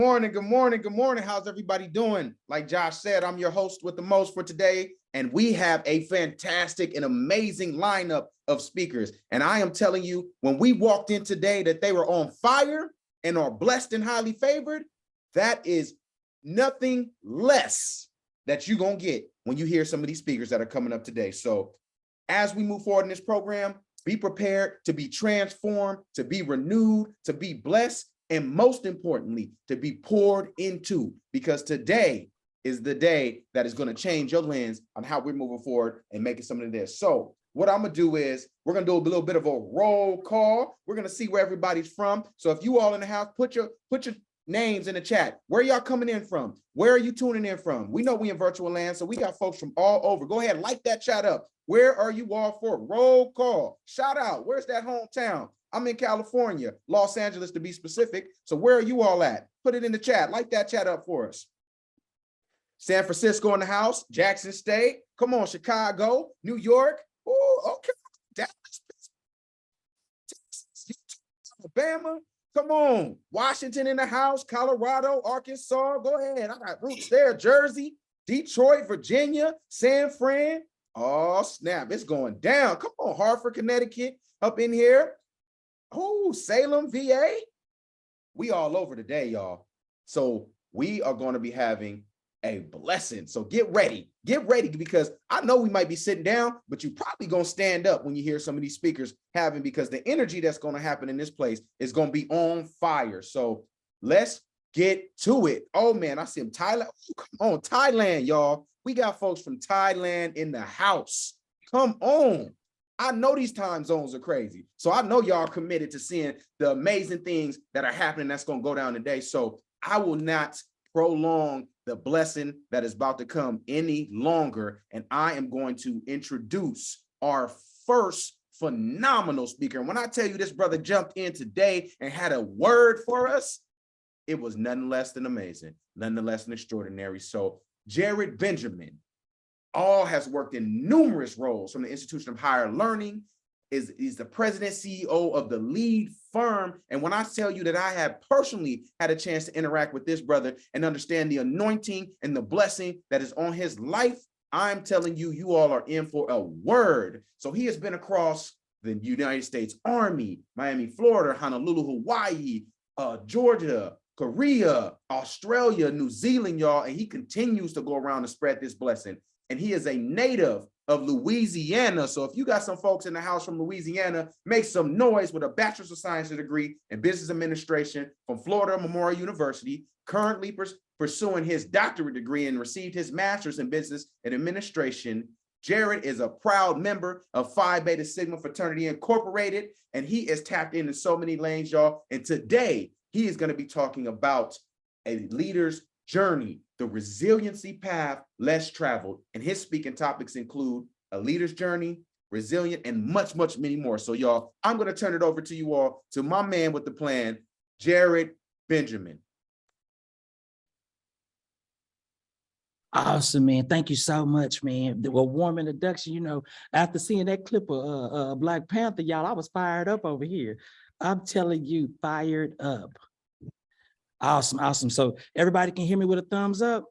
Good morning, good morning. How's everybody doing? Like Josh said, I'm your host with the most for today, and we have a fantastic and amazing lineup of speakers. And I am telling you, when we walked in today that they were on fire and are blessed and highly favored, that is nothing less that you're gonna get when you hear some of these speakers that are coming up today. So as we move forward in this program, be prepared to be transformed, to be renewed, to be blessed, and most importantly, to be poured into, because today is the day that is going to change your lens on how we're moving forward and making something of this. So what I'm going to do is we're going to do a little bit of a roll call. We're going to see where everybody's from. So if you all in the house, put your names in the chat. Where y'all coming in from? Where are you tuning in from? We know we in virtual land, so we got folks from all over. Go ahead, light that chat up. Where are you all for? Roll call. Shout out. Where's that hometown? I'm in California, Los Angeles to be specific. So where are you all at? Put it in the chat. Light that chat up for us. San Francisco in the house, Jackson State. Come on, Chicago, New York. Oh, okay. Dallas, Texas, Alabama. Come on. Washington in the house, Colorado, Arkansas. Go ahead. I got roots there. Jersey, Detroit, Virginia, San Fran. Oh, snap. It's going down. Come on, Hartford, Connecticut up in here. Oh, Salem, VA. We all over today, y'all. So we are going to be having a blessing. So get ready, because I know we might be sitting down, but you probably going to stand up when you hear some of these speakers having, because the energy that's going to happen in this place is going to be on fire. So let's get to it. Oh man, I see them. Thailand. Oh, come on, Thailand, y'all. We got folks from Thailand in the house. Come on. I know these time zones are crazy. So I know y'all are committed to seeing the amazing things that are happening that's going to go down today. So I will not prolong the blessing that is about to come any longer. And I am going to introduce our first phenomenal speaker. And when I tell you this brother jumped in today and had a word for us, it was none less than amazing, none less than extraordinary. So Jarrod Benjamin has worked in numerous roles from the Institution of Higher Learning, is the president, CEO of the lead firm. And when I tell you that I have personally had a chance to interact with this brother and understand the anointing and the blessing that is on his life, I'm telling you, you all are in for a word. So he has been across the United States Army, Miami, Florida, Honolulu, Hawaii, Georgia, Korea, Australia, New Zealand, y'all. And he continues to go around and spread this blessing. And he is a native of Louisiana. So if you got some folks in the house from Louisiana, make some noise. With a Bachelor's of Science degree in Business Administration from Florida Memorial University, currently pursuing his doctorate degree and received his master's in Business and Administration. Jarrod is a proud member of Phi Beta Sigma Fraternity Incorporated, and he is tapped into so many lanes, y'all. And today he is going to be talking about a leader's journey, the resiliency path less traveled. And his speaking topics include a leader's journey, resilient, and much, much, many more. So y'all, I'm going to turn it over to you all, to my man with the plan, Jarrod Benjamin. Awesome, man. Thank you so much, man. Well, warm introduction. You know, after seeing that clip of Black Panther, y'all, I was fired up over here. I'm telling you, fired up. Awesome, awesome. So everybody can hear me with a thumbs up?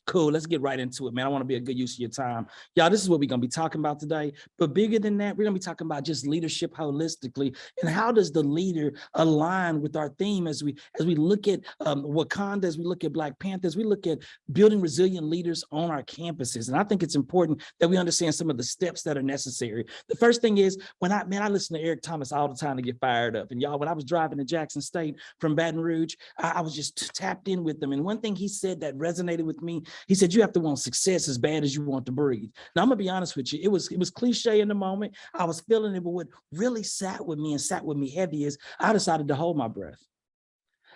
Cool, let's get right into it, man. I want to be a good use of your time. Y'all, this is what we're going to be talking about today. But bigger than that, we're going to be talking about just leadership holistically. And how does the leader align with our theme as we look at Wakanda, as we look at Black Panthers, we look at building resilient leaders on our campuses. And I think it's important that we understand some of the steps that are necessary. The first thing is, I listen to Eric Thomas all the time to get fired up. And y'all, when I was driving to Jackson State from Baton Rouge, I was just tapped in with them. And one thing he said that resonated with me, he said, you have to want success as bad as you want to breathe. Now, I'm gonna be honest with you. It was cliche in the moment. I was feeling it, but what really sat with me heavy is I decided to hold my breath.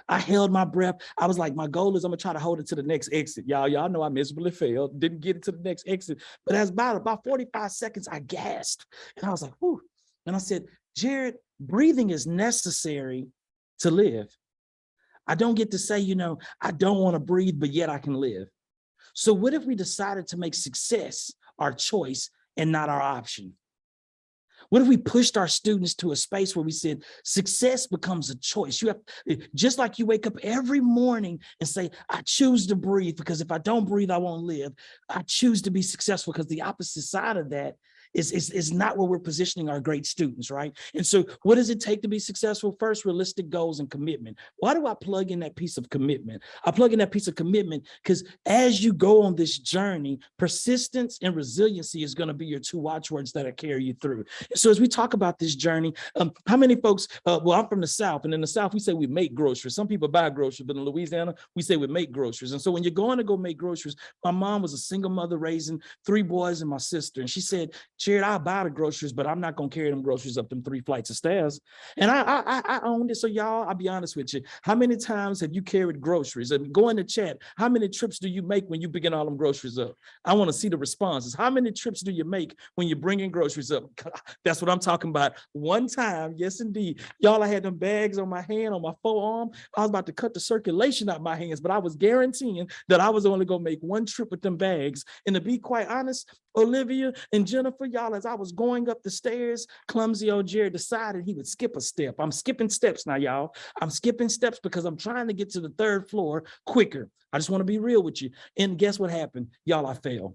I held my breath. I was like, my goal is I'm gonna try to hold it to the next exit. Y'all know I miserably failed, didn't get it to the next exit. But as about 45 seconds, I gasped. And I was like, whew. And I said, Jarrod, breathing is necessary to live. I don't get to say, I don't want to breathe, but yet I can live. So what if we decided to make success our choice and not our option? What if we pushed our students to a space where we said success becomes a choice? You have, just like you wake up every morning and say, I choose to breathe, because if I don't breathe, I won't live. I choose to be successful, because the opposite side of that is not where we're positioning our great students, right? And so what does it take to be successful? First, realistic goals and commitment. Why do I plug in that piece of commitment? I plug in that piece of commitment because as you go on this journey, persistence and resiliency is going to be your two watchwords that carry you through. So as we talk about this journey, how many folks, well, I'm from the South, and in the South, we say we make groceries. Some people buy groceries, but in Louisiana, we say we make groceries. And so when you're going to go make groceries, my mom was a single mother raising 3 boys and my sister. And she said, Jarrod, I'll buy the groceries, but I'm not going to carry them groceries up them 3 flights of stairs. And I owned it. So y'all, I'll be honest with you. How many times have you carried groceries? And go in the chat. How many trips do you make when you begin all them groceries up? I want to see the responses. How many trips do you make when you're bringing groceries up? That's what I'm talking about. One time, yes, indeed. Y'all, I had them bags on my hand, on my forearm. I was about to cut the circulation out my hands, but I was guaranteeing that I was only going to make 1 trip with them bags. And to be quite honest, Olivia and Jennifer, y'all, as I was going up the stairs, clumsy old Jarrod decided he would skip a step. I'm skipping steps now, y'all. I'm skipping steps because I'm trying to get to the 3rd floor quicker. I just want to be real with you. And guess what happened? Y'all, I fell.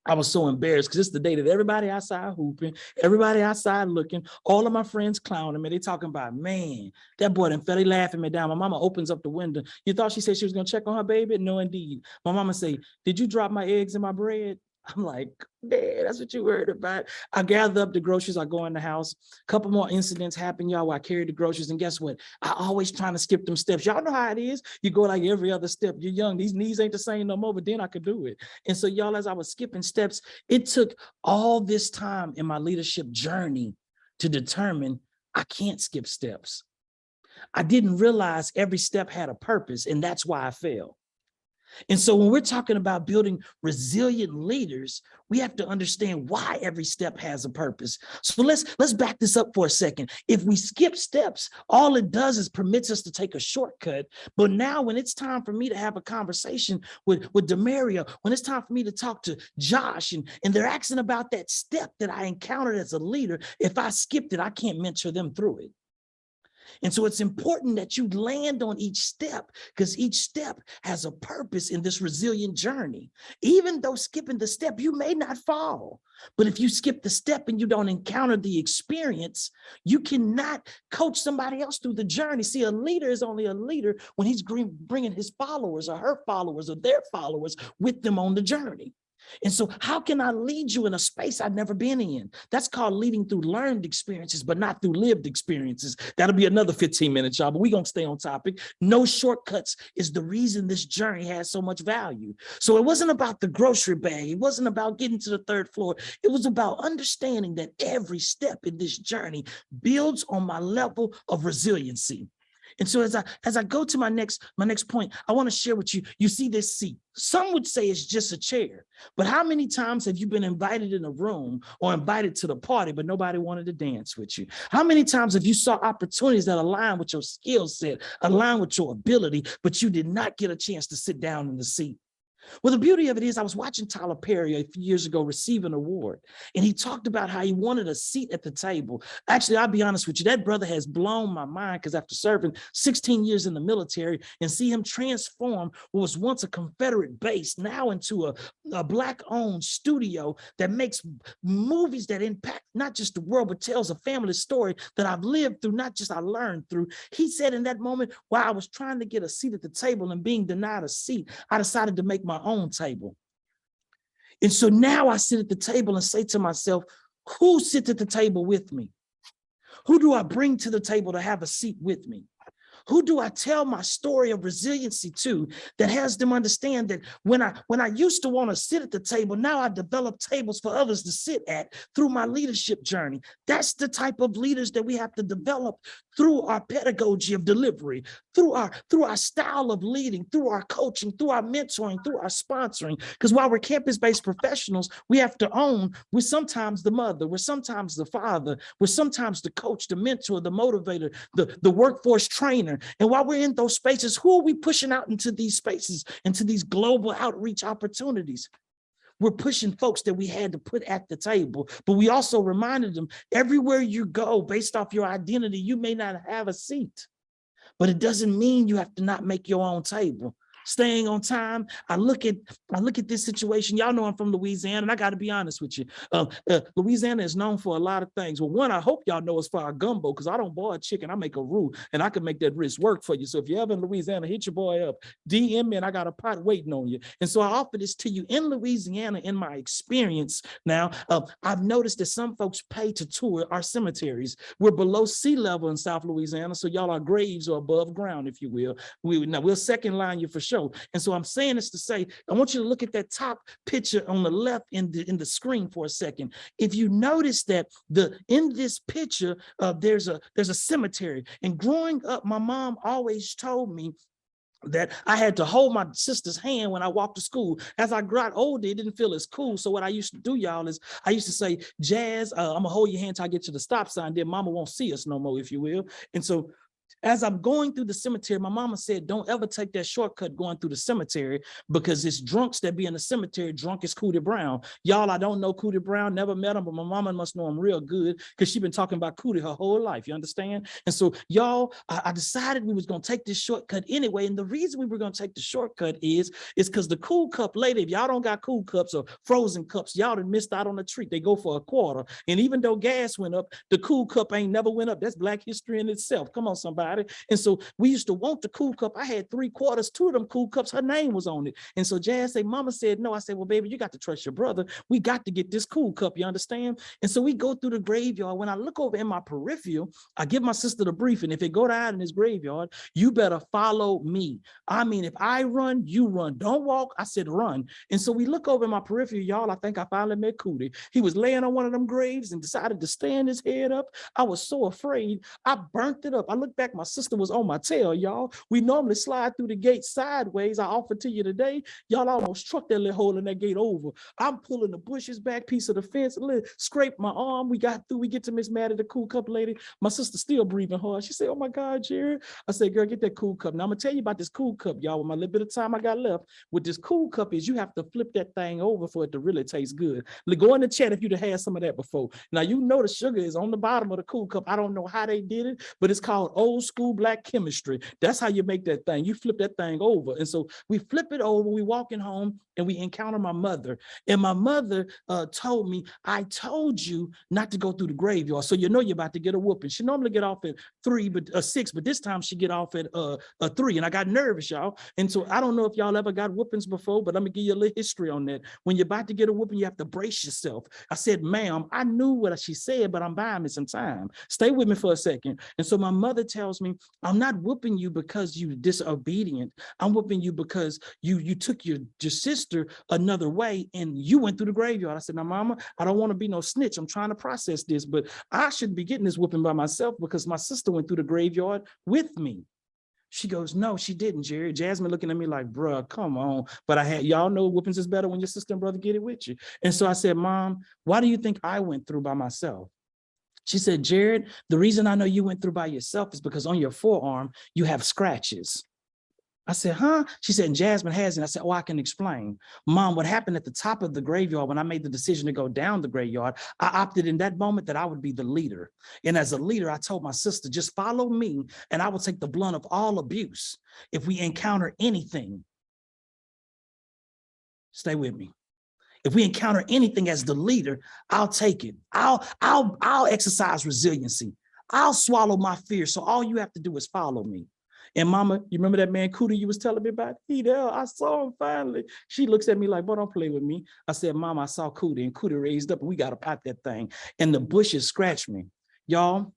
I was so embarrassed because it's the day that everybody outside hooping, everybody outside looking, all of my friends clowning me. They talking about, man, that boy done fell. They laughing me down. My mama opens up the window. You thought she said she was going to check on her baby? No, indeed. My mama say, did you drop my eggs in my bread? I'm like, man, that's what you worried about. I gather up the groceries. I go in the house. A couple more incidents happen, y'all, where I carry the groceries. And guess what? I always trying to skip them steps. Y'all know how it is. You go like every other step. You're young. These knees ain't the same no more, but then I could do it. And so, y'all, as I was skipping steps, it took all this time in my leadership journey to determine I can't skip steps. I didn't realize every step had a purpose, and that's why I failed. And so when we're talking about building resilient leaders, we have to understand why every step has a purpose. So let's back this up for a second. If we skip steps, all it does is permits us to take a shortcut. But now when it's time for me to have a conversation with Demario, when it's time for me to talk to Josh, and they're asking about that step that I encountered as a leader, if I skipped it, I can't mentor them through it. And so it's important that you land on each step, because each step has a purpose in this resilient journey. Even though skipping the step, you may not fall. But if you skip the step and you don't encounter the experience, you cannot coach somebody else through the journey. See, a leader is only a leader when he's bringing his followers or her followers or their followers with them on the journey. And so how can I lead you in a space I've never been in? That's called leading through learned experiences, but not through lived experiences. That'll be another 15 minutes, y'all, but we're going to stay on topic. No shortcuts is the reason this journey has so much value. So it wasn't about the grocery bag. It wasn't about getting to the 3rd floor. It was about understanding that every step in this journey builds on my level of resiliency. And so as I go to my next point, I want to share with you, you see this seat. Some would say it's just a chair, but how many times have you been invited in a room or invited to the party, but nobody wanted to dance with you? How many times have you saw opportunities that align with your skill set, align with your ability, but you did not get a chance to sit down in the seat? Well, the beauty of it is I was watching Tyler Perry a few years ago receive an award, and he talked about how he wanted a seat at the table. Actually, I'll be honest with you, that brother has blown my mind, because after serving 16 years in the military and see him transform what was once a Confederate base now into a Black-owned studio that makes movies that impact not just the world, but tells a family story that I've lived through, not just I learned through. He said in that moment, while I was trying to get a seat at the table and being denied a seat, I decided to make my own table. And so now I sit at the table and say to myself, who sits at the table with me? Who do I bring to the table to have a seat with me? Who do I tell my story of resiliency to that has them understand that when I used to want to sit at the table, now I develop tables for others to sit at through my leadership journey? That's the type of leaders that we have to develop through our pedagogy of delivery, through our style of leading, through our coaching, through our mentoring, through our sponsoring. Because while we're campus-based professionals, we have to own, we're sometimes the mother, we're sometimes the father, we're sometimes the coach, the mentor, the motivator, the workforce trainer. And while we're in those spaces, who are we pushing out into these spaces, into these global outreach opportunities? we're pushing folks that we had to put at the table, but we also reminded them everywhere you go, based off your identity, you may not have a seat, but it doesn't mean you have to not make your own table. Staying on time. I look at this situation. Y'all know I'm from Louisiana, and I got to be honest with you. Louisiana is known for a lot of things. Well, one, I hope y'all know is for our gumbo, because I don't boil chicken. I make a roux, and I can make that wrist work for you. So if you're ever in Louisiana, hit your boy up, DM me, and I got a pot waiting on you. And so I offer this to you in Louisiana. In my experience now, I've noticed that some folks pay to tour our cemeteries. We're below sea level in South Louisiana, so y'all, our graves are above ground, if you will. We'll second line you for sure. And so I'm saying this to say, I want you to look at that top picture on the left in the screen for a second. If you notice that in this picture, there's a cemetery. And growing up, my mom always told me that I had to hold my sister's hand when I walked to school. As I got older, it didn't feel as cool. So what I used to do, y'all, is I used to say, Jazz, I'm gonna hold your hand till I get to the stop sign. Then mama won't see us no more, if you will. And so as I'm going through the cemetery, my mama said, don't ever take that shortcut going through the cemetery, because it's drunks that be in the cemetery. Drunk as Cootie Brown. Y'all, I don't know Cootie Brown, never met him, but my mama must know him real good, because she's been talking about Cootie her whole life, you understand? And so, y'all, I decided we was going to take this shortcut anyway. And the reason we were going to take the shortcut is because the Cool Cup lady, if y'all don't got Cool Cups or frozen cups, y'all done missed out on the treat. They go for $1. And even though gas went up, the Cool Cup ain't never went up. That's Black history in itself. Come on, somebody. And so we used to want the Cool Cup. I had 3/4, 2 of them Cool Cups. Her name was on it. And so Jazz said, mama said no. I said, well, baby, you got to trust your brother. We got to get this Cool Cup. You understand? And so we go through the graveyard. When I look over in my peripheral, I give my sister the briefing. If it go down in this graveyard, you better follow me. I mean, if I run, you run. Don't walk. I said, run. And so we look over in my peripheral, y'all. I think I finally met Cootie. He was laying on one of them graves and decided to stand his head up. I was so afraid. I burnt it up. I look back, my sister was on my tail, y'all. We normally slide through the gate sideways. I offer to you today. Y'all almost trucked that little hole in that gate over. I'm pulling the bushes back, piece of the fence, scraped my arm. We got through. We get to Miss Maddie, the Cool Cup lady. My sister still breathing hard. She said, oh my God, Jarrod. I said, girl, get that Cool Cup. Now I'm gonna tell you about this Cool Cup, y'all. With my little bit of time I got left, with this Cool Cup is you have to flip that thing over for it to really taste good. Go in the chat if you'd have had some of that before. Now you know the sugar is on the bottom of the Cool Cup. I don't know how they did it, but it's called old school Black chemistry. That's how you make that thing. You flip that thing over. And so we flip it over, we walking home, and we encounter my mother. And my mother told me, I told you not to go through the graveyard. So you know you're about to get a whooping. She normally get off at 6, but this time she get off at 3. And I got nervous, y'all. And so I don't know if y'all ever got whoopings before, but let me give you a little history on that. When you're about to get a whooping, you have to brace yourself. I said, ma'am, I knew what she said, but I'm buying me some time. Stay with me for a second. And so my mother tells me, I'm not whooping you because you disobedient. I'm whooping you because you took your sister another way and you went through the graveyard. I said, now, mama, I don't want to be no snitch. I'm trying to process this, but I shouldn't be getting this whooping by myself because my sister went through the graveyard with me. She goes, no, she didn't, Jarrod. Jasmine looking at me like, bruh, come on. But y'all know whoopings is better when your sister and brother get it with you. And so I said, Mom, why do you think I went through by myself? She said, Jarrod, the reason I know you went through by yourself is because on your forearm, you have scratches. I said, huh? She said, and Jasmine has it. I said, oh, I can explain. Mom, what happened at the top of the graveyard when I made the decision to go down the graveyard, I opted in that moment that I would be the leader. And as a leader, I told my sister, just follow me and I will take the blunt of all abuse. If we encounter anything, stay with me. If we encounter anything as the leader, I'll take it. I'll exercise resiliency. I'll swallow my fear. So all you have to do is follow me. And mama, you remember that man Cootie you was telling me about? He there, I saw him finally. She looks at me like, boy, don't play with me. I said, Mama, I saw Cootie, and Cootie raised up and we got to pop that thing. And the bushes scratched me. Y'all,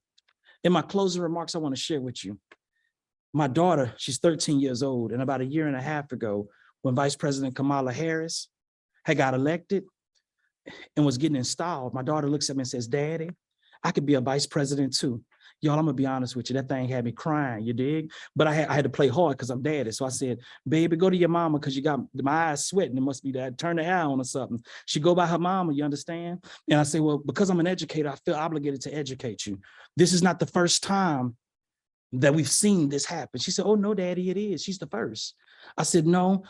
in my closing remarks, I want to share with you. My daughter, she's 13 years old. And about a year and a half ago, when Vice President Kamala Harris had got elected and was getting installed, my daughter looks at me and says, Daddy, I could be a vice president too. Y'all, I'm gonna be honest with you. That thing had me crying, you dig? But I had to play hard because I'm daddy. So I said, baby, go to your mama because you got my eyes sweating. It must be that. Turn the air on or something. She go by her mama, you understand? And I say, well, because I'm an educator, I feel obligated to educate you. This is not the first time that we've seen this happen. She said, oh no, Daddy, it is. She's the first. I said, no,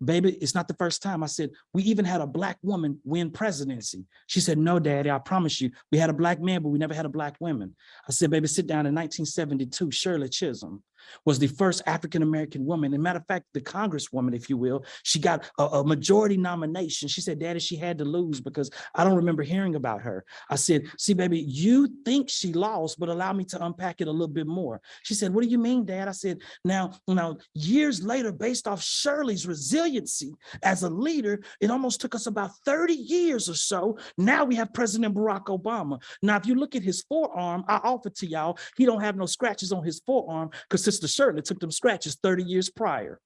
baby, it's not the first time. I said, we even had a Black woman win presidency. She said, no, Daddy, I promise you, we had a Black man, but we never had a Black woman. I said, baby, sit down. In 1972, Shirley Chisholm was the first African-American woman. And matter of fact, the congresswoman, if you will, she got a majority nomination. She said, Daddy, she had to lose because I don't remember hearing about her. I said, see, baby, you think she lost, but allow me to unpack it a little bit more. She said, what do you mean, Dad? I said, now, years later, based off Shirley's resiliency as a leader, it almost took us about 30 years or so. Now we have President Barack Obama. Now, if you look at his forearm, I offer to y'all, he don't have no scratches on his forearm because Sister Shirley took them scratches 30 years prior.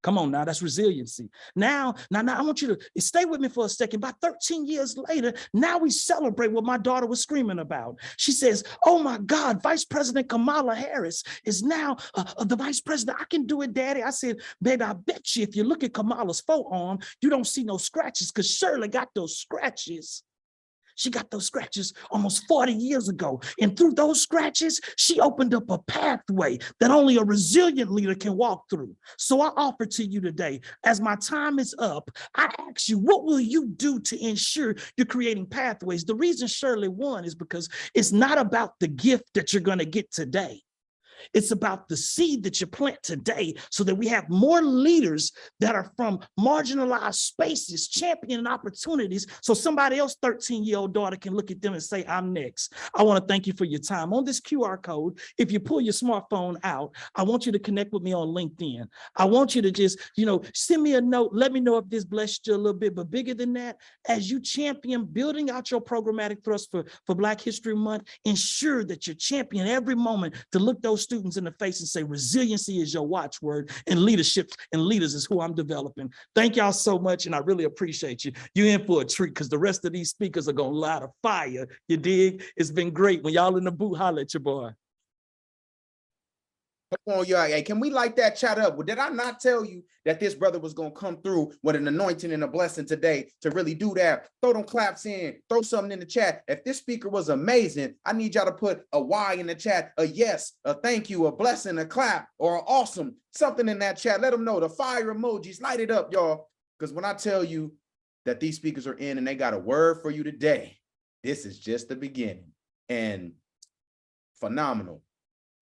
Come on now, that's resiliency. Now, I want you to stay with me for a second. About 13 years later, now we celebrate what my daughter was screaming about. She says, oh my God, Vice President Kamala Harris is now the vice president. I can do it, Daddy. I said, baby, I bet you if you look at Kamala's forearm, you don't see no scratches because Shirley got those scratches. She got those scratches almost 40 years ago. And through those scratches, she opened up a pathway that only a resilient leader can walk through. So I offer to you today, as my time is up, I ask you, what will you do to ensure you're creating pathways? The reason Shirley won is because it's not about the gift that you're going to get today. It's about the seed that you plant today so that we have more leaders that are from marginalized spaces, championing opportunities so somebody else 13-year-old daughter can look at them and say, I'm next. I want to thank you for your time. On this QR code, if you pull your smartphone out, I want you to connect with me on LinkedIn. I want you to just, send me a note. Let me know if this blessed you a little bit, but bigger than that, as you champion building out your programmatic thrust for Black History Month, ensure that you champion every moment to look those students in the face and say, resiliency is your watchword and leadership and leaders is who I'm developing. Thank y'all so much. And I really appreciate you. You're in for a treat because the rest of these speakers are going to light a fire. You dig? It's been great. When y'all in the booth, holler at your boy. Come on, y'all. Hey, can we light that chat up? Well, did I not tell you that this brother was going to come through with an anointing and a blessing today to really do that? Throw them claps in, throw something in the chat. If this speaker was amazing, I need y'all to put a Y in the chat, a yes, a thank you, a blessing, a clap, or an awesome, something in that chat. Let them know. The fire emojis, light it up, y'all. Because when I tell you that these speakers are in and they got a word for you today, this is just the beginning. And phenomenal.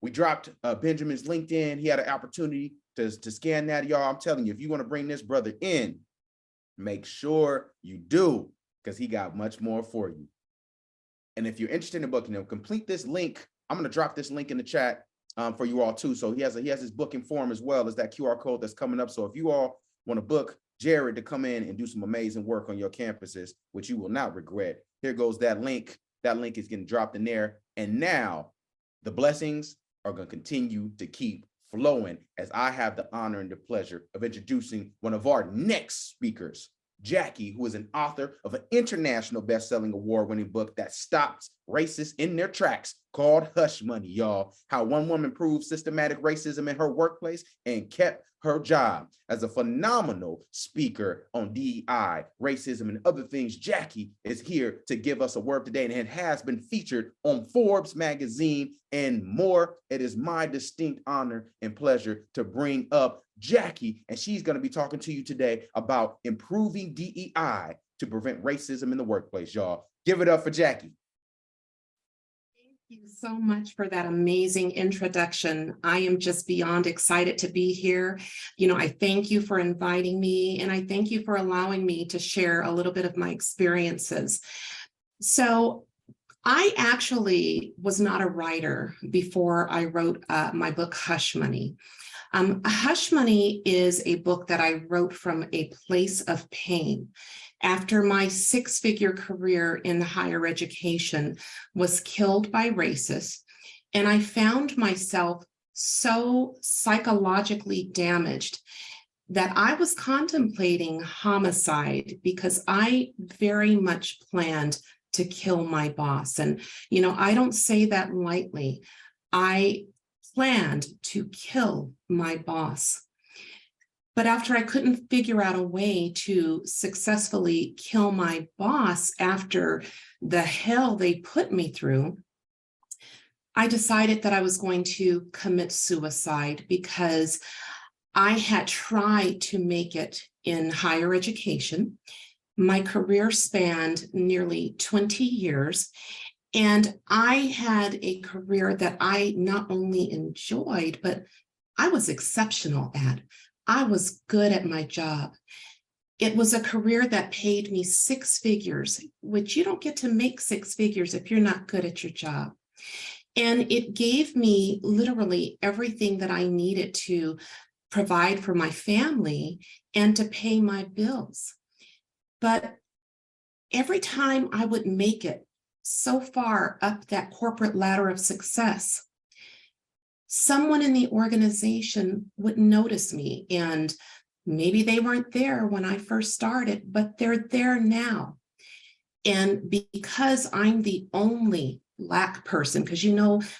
We dropped Benjamin's LinkedIn. He had an opportunity to scan that, y'all. I'm telling you, if you want to bring this brother in, make sure you do, because he got much more for you. And if you're interested in booking him, complete this link. I'm going to drop this link in the chat for you all too. So he has his booking form as well as that QR code that's coming up. So if you all want to book Jarrod to come in and do some amazing work on your campuses, which you will not regret, here goes that link. That link is getting dropped in there. And now the blessings are going to continue to keep flowing as I have the honor and the pleasure of introducing one of our next speakers, Jacquie, who is an author of an international best-selling award-winning book that stops racists in their tracks called Hush Money, y'all. How one woman proved systematic racism in her workplace and kept her job. As a phenomenal speaker on DEI, racism, and other things, Jacquie is here to give us a word today, and it has been featured on Forbes magazine and more. It is my distinct honor and pleasure to bring up Jacquie, and she's going to be talking to you today about improving DEI to prevent racism in the workplace, y'all. Give it up for Jacquie. Thank you so much for that amazing introduction. I am just beyond excited to be here. I thank you for inviting me, and I thank you for allowing me to share a little bit of my experiences. So I actually was not a writer before I wrote my book, Hush Money. Hush Money is a book that I wrote from a place of pain. After my six-figure career in higher education was killed by racists, and I found myself so psychologically damaged that I was contemplating homicide because I very much planned to kill my boss. And, I don't say that lightly. I planned to kill my boss. But after I couldn't figure out a way to successfully kill my boss after the hell they put me through, I decided that I was going to commit suicide because I had tried to make it in higher education. My career spanned nearly 20 years, and I had a career that I not only enjoyed, but I was exceptional at. I was good at my job. It was a career that paid me 6 figures, which you don't get to make 6 figures if you're not good at your job. And it gave me literally everything that I needed to provide for my family and to pay my bills. But every time I would make it so far up that corporate ladder of success, someone in the organization would notice me, and maybe they weren't there when I first started, but they're there now. And because I'm the only Black person, because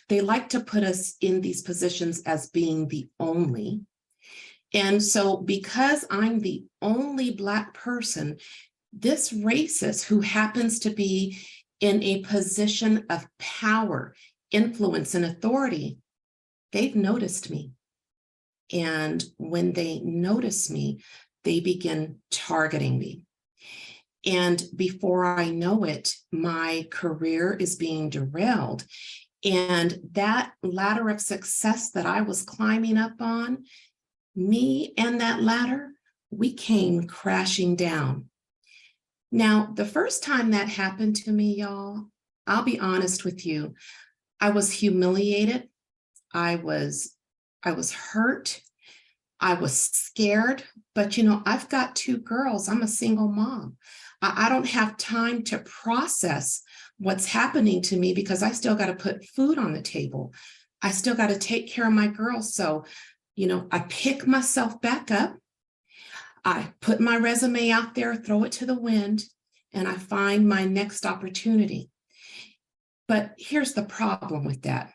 they like to put us in these positions as being the only. And so because I'm the only Black person, this racist who happens to be in a position of power, influence, and authority, they've noticed me. And when they notice me, they begin targeting me. And before I know it, my career is being derailed. And that ladder of success that I was climbing up on, me and that ladder, we came crashing down. Now, the first time that happened to me, y'all, I'll be honest with you, I was humiliated. I was hurt. I was scared, but I've got 2 girls. I'm a single mom. I don't have time to process what's happening to me because I still got to put food on the table. I still got to take care of my girls. So, I pick myself back up. I put my resume out there, throw it to the wind, and I find my next opportunity. But here's the problem with that.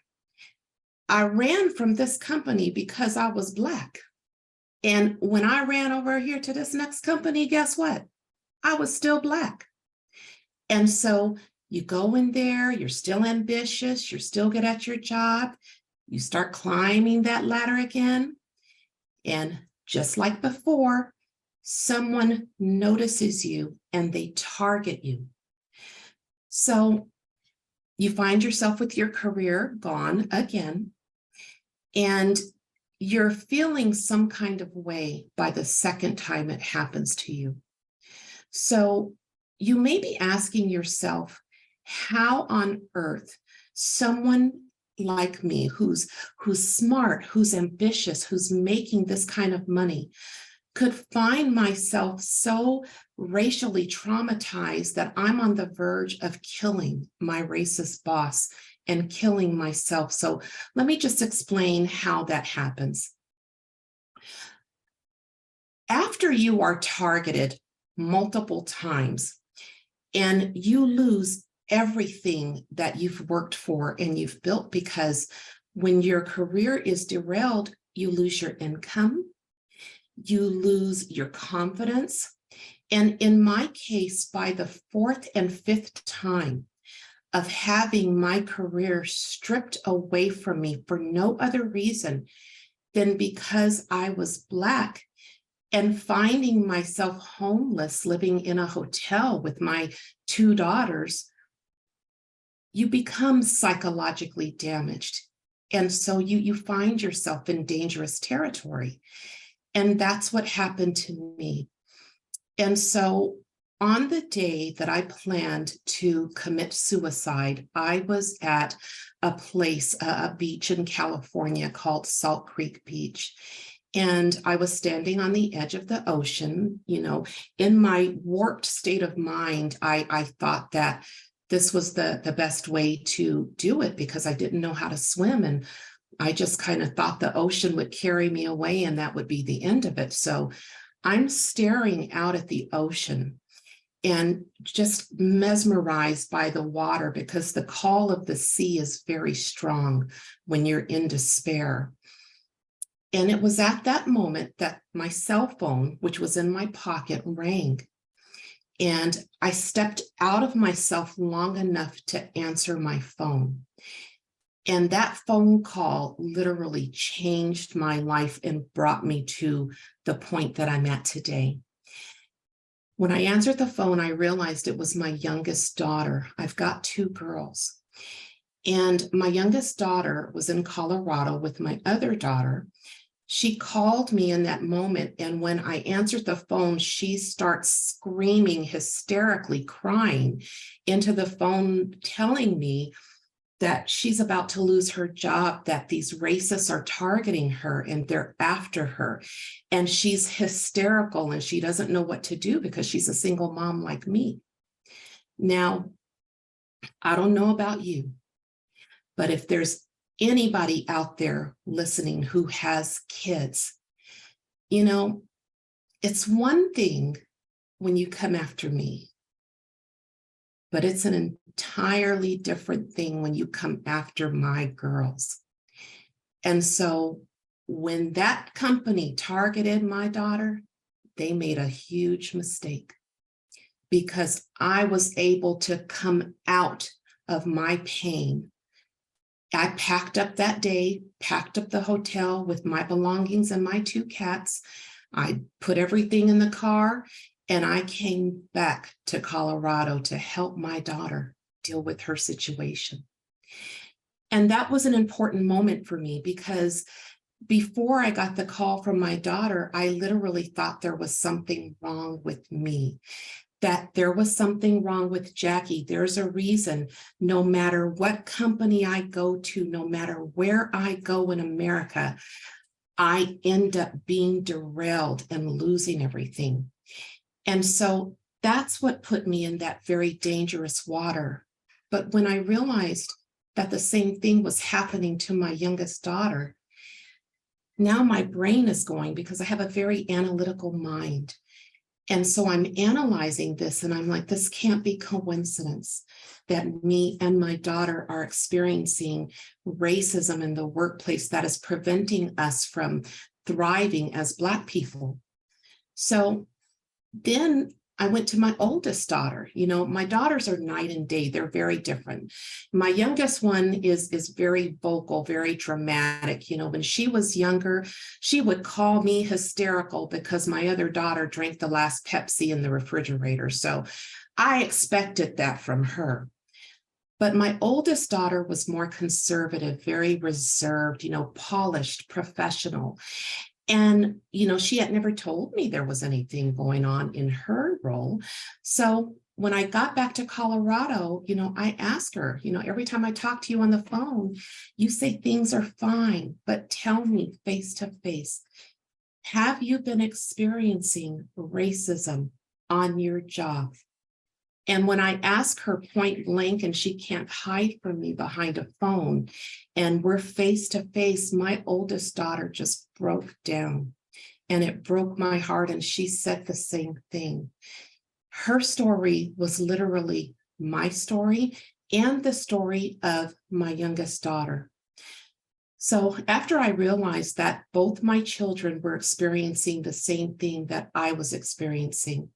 I ran from this company because I was Black. And when I ran over here to this next company, guess what? I was still Black. And so you go in there, you're still ambitious, you're still good at your job, you start climbing that ladder again. And just like before, someone notices you and they target you. So you find yourself with your career gone again, and you're feeling some kind of way by the second time it happens to you. So you may be asking yourself, how on earth someone like me who's smart, who's ambitious, who's making this kind of money could find myself so racially traumatized that I'm on the verge of killing my racist boss and killing myself. So let me just explain how that happens. After you are targeted multiple times and you lose everything that you've worked for and you've built, because when your career is derailed, you lose your income, you lose your confidence. And in my case, by the 4th and 5th time of having my career stripped away from me for no other reason than because I was Black, and finding myself homeless, living in a hotel with my 2 daughters, you become psychologically damaged. And so you find yourself in dangerous territory. And that's what happened to me. And so on the day that I planned to commit suicide, I was at a place, a beach in California called Salt Creek Beach. And I was standing on the edge of the ocean. In my warped state of mind, I thought that this was the best way to do it because I didn't know how to swim. And I just kind of thought the ocean would carry me away and that would be the end of it. So I'm staring out at the ocean and just mesmerized by the water because the call of the sea is very strong when you're in despair. And it was at that moment that my cell phone, which was in my pocket, rang. And I stepped out of myself long enough to answer my phone. And that phone call literally changed my life and brought me to the point that I'm at today. When I answered the phone, I realized it was my youngest daughter. I've got 2 girls. And my youngest daughter was in Colorado with my other daughter. She called me in that moment. And when I answered the phone, she starts screaming, hysterically crying into the phone, telling me that she's about to lose her job, that these racists are targeting her and they're after her. And she's hysterical and she doesn't know what to do because she's a single mom like me. Now, I don't know about you, but if there's anybody out there listening who has kids, you know, it's one thing when you come after me, but it's an entirely different thing when you come after my girls. And so when that company targeted my daughter, they made a huge mistake because I was able to come out of my pain. I packed up that day, packed up the hotel with my belongings and my 2 cats. I put everything in the car and I came back to Colorado to help my daughter deal with her situation. And that was an important moment for me because before I got the call from my daughter, I literally thought there was something wrong with me, that there was something wrong with Jacquie. There's a reason, no matter what company I go to, no matter where I go in America, I end up being derailed and losing everything. And so that's what put me in that very dangerous water. But when I realized that the same thing was happening to my youngest daughter, now my brain is going because I have a very analytical mind. And so I'm analyzing this and I'm like, this can't be coincidence that me and my daughter are experiencing racism in the workplace that is preventing us from thriving as Black people. So then I went to my oldest daughter. You know, my daughters are night and day. They're very different. My youngest one is very vocal, very dramatic. You know, when she was younger, she would call me hysterical because my other daughter drank the last Pepsi in the refrigerator. So I expected that from her. But my oldest daughter was more conservative, very reserved, you know, polished, professional. And, you know, she had never told me there was anything going on in her role. So when I got back to Colorado, you know, I asked her, you know, every time I talk to you on the phone, you say things are fine, but tell me face to face, have you been experiencing racism on your job? And when I ask her point blank and she can't hide from me behind a phone and we're face to face, my oldest daughter just broke down and it broke my heart. And she said the same thing. Her story was literally my story and the story of my youngest daughter. So after I realized that both my children were experiencing the same thing that I was experiencing,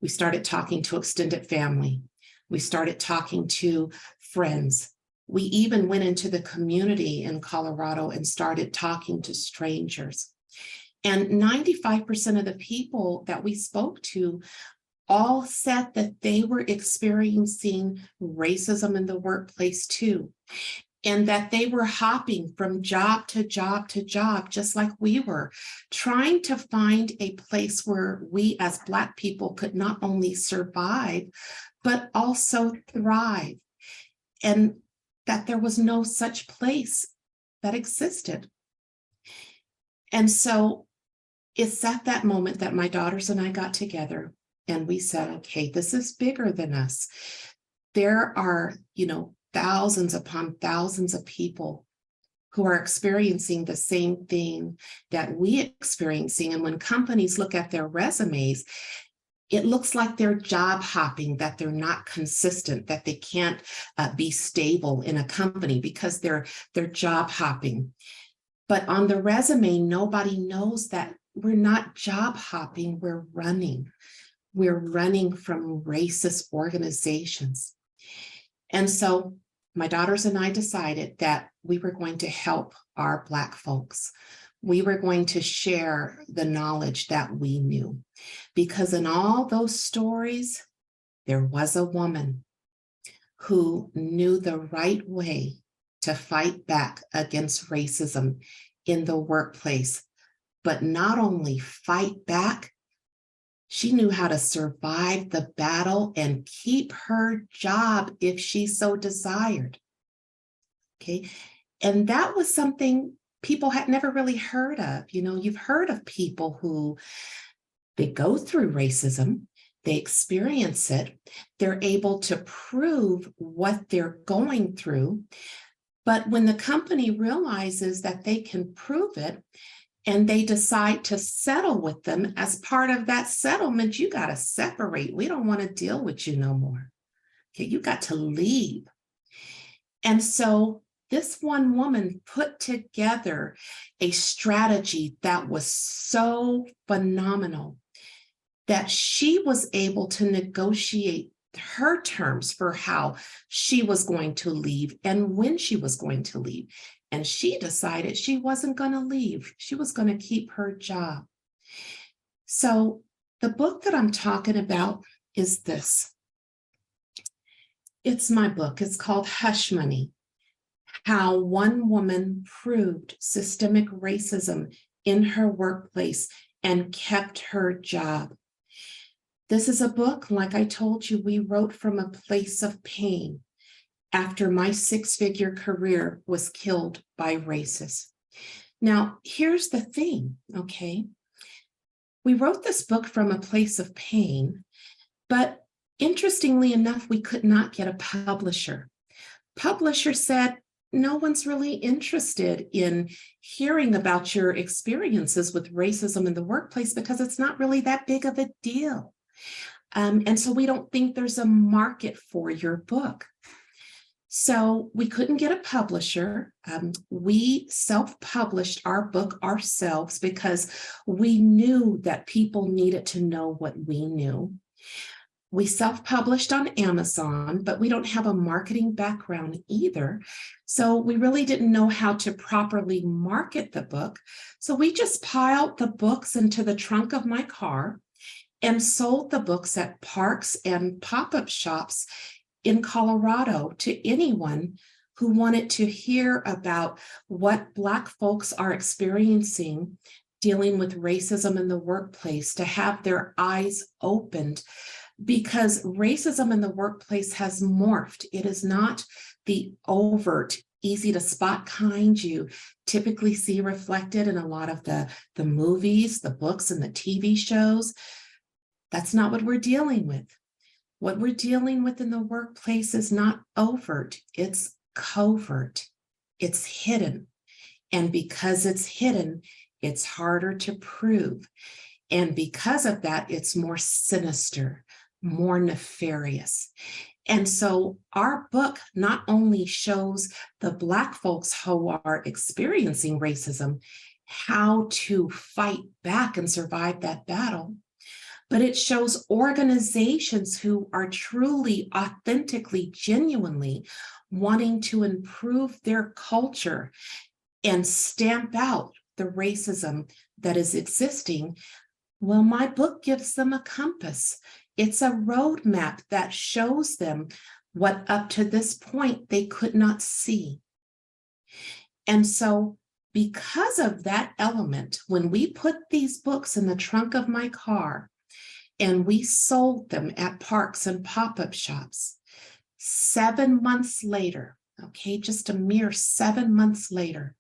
we started talking to extended family. We started talking to friends. We even went into the community in Colorado and started talking to strangers. And 95% of the people that we spoke to all said that they were experiencing racism in the workplace too. And that they were hopping from job to job to job, just like we were, trying to find a place where we as Black people could not only survive, but also thrive. And that there was no such place that existed. And so it's at that moment that my daughters and I got together and we said, okay, this is bigger than us. There are, you know, thousands upon thousands of people who are experiencing the same thing that we experiencing. And when companies look at their resumes, it looks like they're job hopping, that they're not consistent, that they can't be stable in a company because they're job hopping. But on the resume, nobody knows that we're not job hopping, we're running. We're running from racist organizations. And so my daughters and I decided that we were going to help our Black folks. We were going to share the knowledge that we knew, because in all those stories, there was a woman who knew the right way to fight back against racism in the workplace, but not only fight back, she knew how to survive the battle and keep her job if she so desired. Okay. And that was something people had never really heard of. You know, you've heard of people who they go through racism, they experience it, they're able to prove what they're going through. But when the company realizes that they can prove it, and they decide to settle with them, as part of that settlement, you got to separate. We don't want to deal with you no more. Okay, you got to leave. And so this one woman put together a strategy that was so phenomenal that she was able to negotiate her terms for how she was going to leave and when she was going to leave. And she decided she wasn't going to leave. She was going to keep her job. So the book that I'm talking about is this. It's my book. It's called Hush Money: How One Woman Proved Systemic Racism in Her Workplace and Kept Her Job. This is a book, like I told you, we wrote from a place of pain after my six-figure career was killed by racists. Now, here's the thing, okay? We wrote this book from a place of pain, but interestingly enough, we could not get a publisher. Publisher said, no one's really interested in hearing about your experiences with racism in the workplace because it's not really that big of a deal. And so we don't think there's a market for your book. So we couldn't get a publisher. We self-published our book ourselves because we knew that people needed to know what we knew. We self-published on Amazon, but we don't have a marketing background either. So we really didn't know how to properly market the book. So we just piled the books into the trunk of my car and sold the books at parks and pop-up shops in Colorado to anyone who wanted to hear about what Black folks are experiencing dealing with racism in the workplace, to have their eyes opened, because racism in the workplace has morphed. It is not the overt, easy to spot kind you typically see reflected in a lot of the movies, the books, and the TV shows. That's not what we're dealing with. What we're dealing with in the workplace is not overt, it's covert, it's hidden. And because it's hidden, it's harder to prove. And because of that, it's more sinister, more nefarious. And so our book not only shows the Black folks who are experiencing racism how to fight back and survive that battle, but it shows organizations who are truly, authentically, genuinely wanting to improve their culture and stamp out the racism that is existing. Well, my book gives them a compass. It's a roadmap that shows them what up to this point they could not see. And so because of that element, when we put these books in the trunk of my car, and we sold them at parks and pop-up shops, 7 months later, okay, just a mere 7 months later,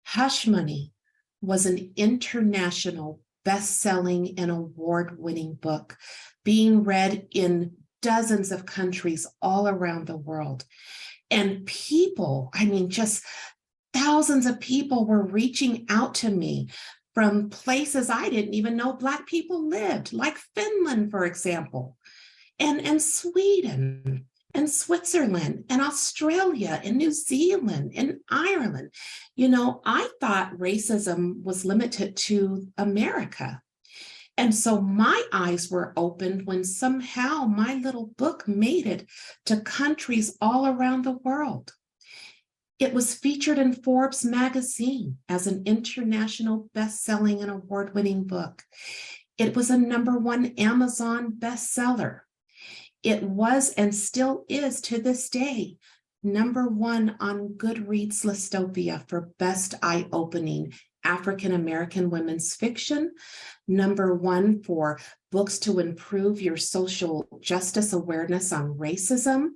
Hush Money was an international best-selling and award-winning book being read in dozens of countries all around the world. And people, I mean, just thousands of people were reaching out to me from places I didn't even know Black people lived, like Finland, for example, and Sweden, and Switzerland, and Australia, and New Zealand, and Ireland. You know, I thought racism was limited to America. And so my eyes were opened when somehow my little book made it to countries all around the world. It was featured in Forbes magazine as an international best-selling and award-winning book. It was a #1 Amazon bestseller. It was and still is to this day #1 on Goodreads Listopia for best eye-opening African-American women's fiction, #1 for books to improve your social justice awareness on racism,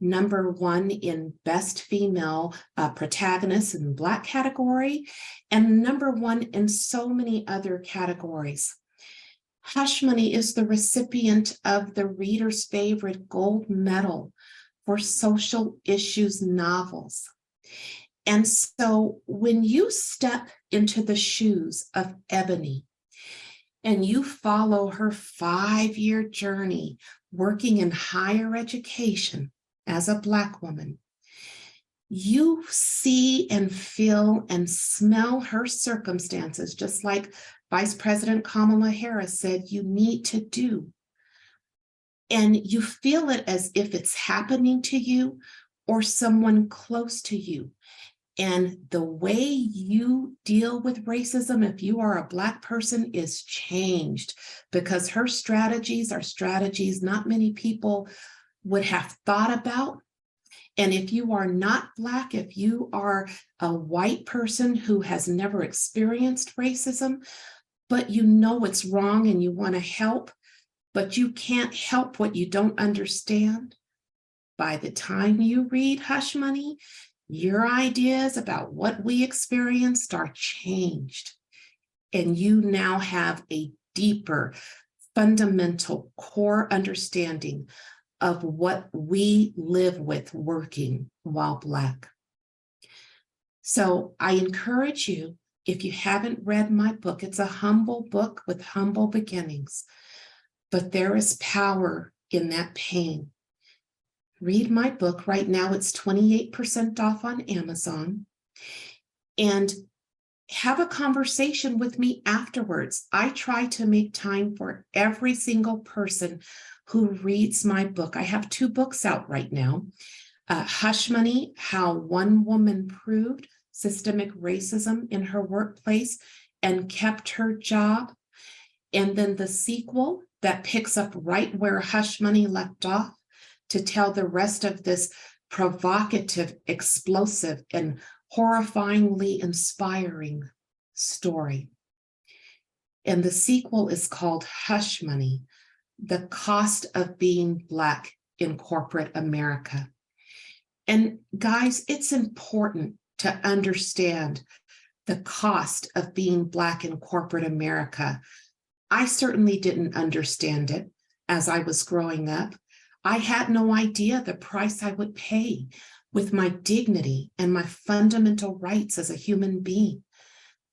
#1 in best female protagonist in Black category, and #1 in so many other categories. Hush Money is the recipient of the reader's favorite gold medal for social issues novels. And so when you step into the shoes of Ebony and you follow her 5-year journey working in higher education as a Black woman, you see and feel and smell her circumstances, just like Vice President Kamala Harris said you need to do. And you feel it as if it's happening to you or someone close to you. And the way you deal with racism, if you are a Black person, is changed because her strategies are strategies not many people would have thought about. And if you are not Black, if you are a white person who has never experienced racism, but you know it's wrong and you want to help, but you can't help what you don't understand, by the time you read Hush Money, your ideas about what we experienced are changed. And you now have a deeper, fundamental core understanding of what we live with working while Black. So I encourage you, if you haven't read my book, it's a humble book with humble beginnings, but there is power in that pain. Read my book. Right now it's 28% off on Amazon, and have a conversation with me afterwards. I try to make time for every single person who reads my book. I have 2 books out right now. Hush Money, How One Woman Proved Systemic Racism in Her Workplace and Kept Her Job. And then the sequel that picks up right where Hush Money left off to tell the rest of this provocative, explosive, and horrifyingly inspiring story. And the sequel is called Hush Money, The Cost of Being Black in Corporate America. And guys, it's important to understand the cost of being Black in corporate America. I certainly didn't understand it as I was growing up. I had no idea the price I would pay with my dignity and my fundamental rights as a human being,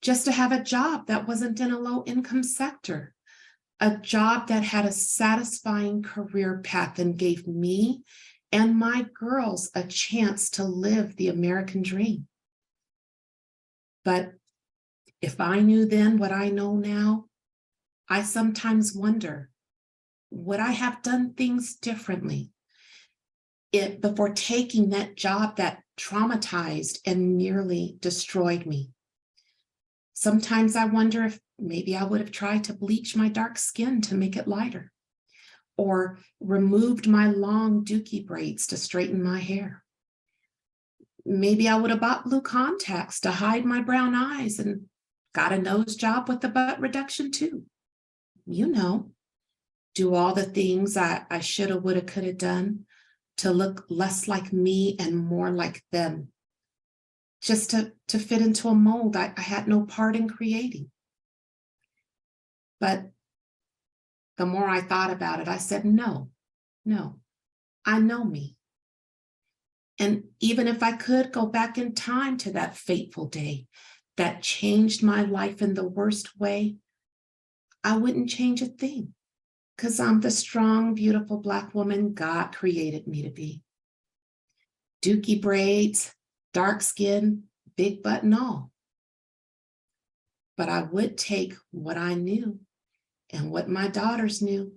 just to have a job that wasn't in a low-income sector, a job that had a satisfying career path and gave me and my girls a chance to live the American dream. But if I knew then what I know now, I sometimes wonder, would I have done things differently before taking that job that traumatized and nearly destroyed me? Sometimes I wonder if maybe I would have tried to bleach my dark skin to make it lighter, or removed my long dookie braids to straighten my hair. Maybe I would have bought blue contacts to hide my brown eyes and got a nose job with the butt reduction too. You know, do all the things I shoulda, woulda, coulda done to look less like me and more like them, just to fit into a mold I had no part in creating. But the more I thought about it, I said, no, I know me. And even if I could go back in time to that fateful day that changed my life in the worst way, I wouldn't change a thing, because I'm the strong, beautiful Black woman God created me to be. Dookie braids, dark skin, big butt and all. But I would take what I knew and what my daughters knew.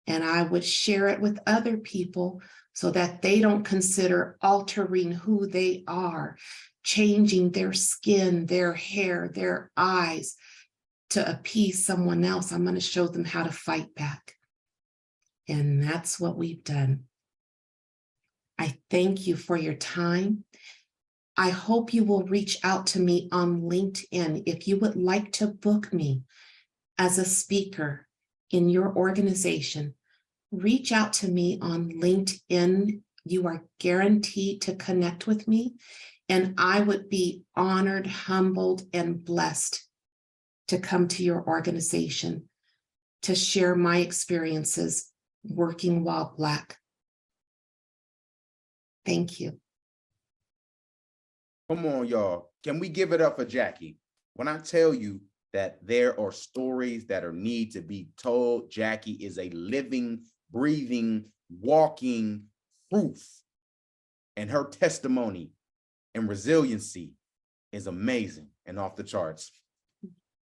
And I would share it with other people so that they don't consider altering who they are, changing their skin, their hair, their eyes to appease someone else. I'm going to show them how to fight back. And that's what we've done. I thank you for your time. I hope you will reach out to me on LinkedIn if you would like to book me as a speaker in your organization. Reach out to me on LinkedIn. You are guaranteed to connect with me, and I would be honored, humbled, and blessed to come to your organization to share my experiences working while Black. Thank you. Come on, y'all. Can we give it up for Jacquie? When I tell you that there are stories that are need to be told, Jacquie is a living, breathing, walking proof. And her testimony and resiliency is amazing and off the charts.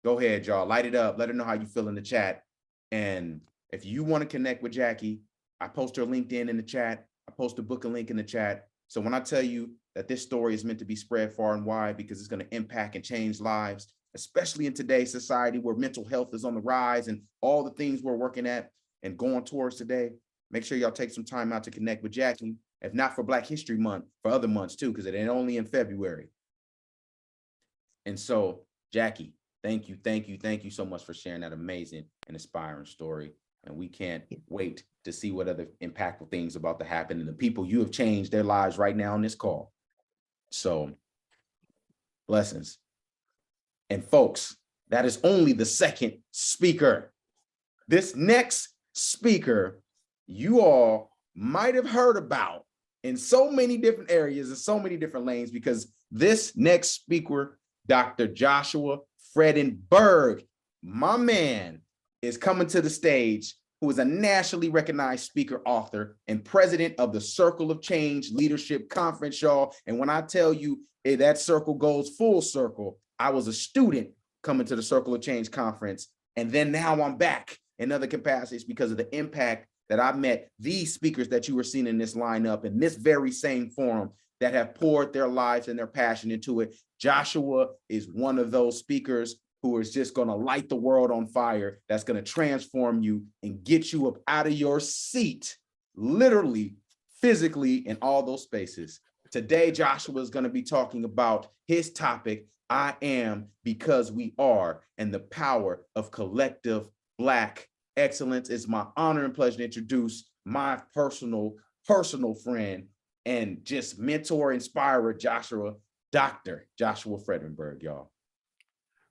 Go ahead, y'all. Light it up. Let her know how you feel in the chat. And if you want to connect with Jacquie, I post her LinkedIn in the chat. I post a book link in the chat. So when I tell you that this story is meant to be spread far and wide because it's going to impact and change lives, especially in today's society where mental health is on the rise and all the things we're working at and going towards today, make sure y'all take some time out to connect with Jacquie, if not for Black History Month, for other months too, because it ain't only in February. And so, Jacquie, thank you so much for sharing that amazing and inspiring story. And we can't wait to see what other impactful things about to happen and the people you have changed their lives right now on this call. So, blessings. And folks, that is only the second speaker. This next speaker, you all might have heard about in so many different areas and so many different lanes, because this next speaker, Dr. Joshua Fredenburg, my man, is coming to the stage, who is a nationally recognized speaker, author, and president of the Circle of Change Leadership Conference, y'all. And when I tell you that circle goes full circle, I was a student coming to the Circle of Change Conference, and then now I'm back in other capacities because of the impact that I met these speakers that you were seeing in this lineup in this very same forum that have poured their lives and their passion into it. Joshua is one of those speakers who is just going to light the world on fire, that's going to transform you and get you up out of your seat, literally, physically, in all those spaces. Today, Joshua is going to be talking about his topic, I Am Because We Are, and the power of collective Black excellence. It's my honor and pleasure to introduce my personal friend and just mentor, inspirer, Dr. Joshua Fredenburg, y'all.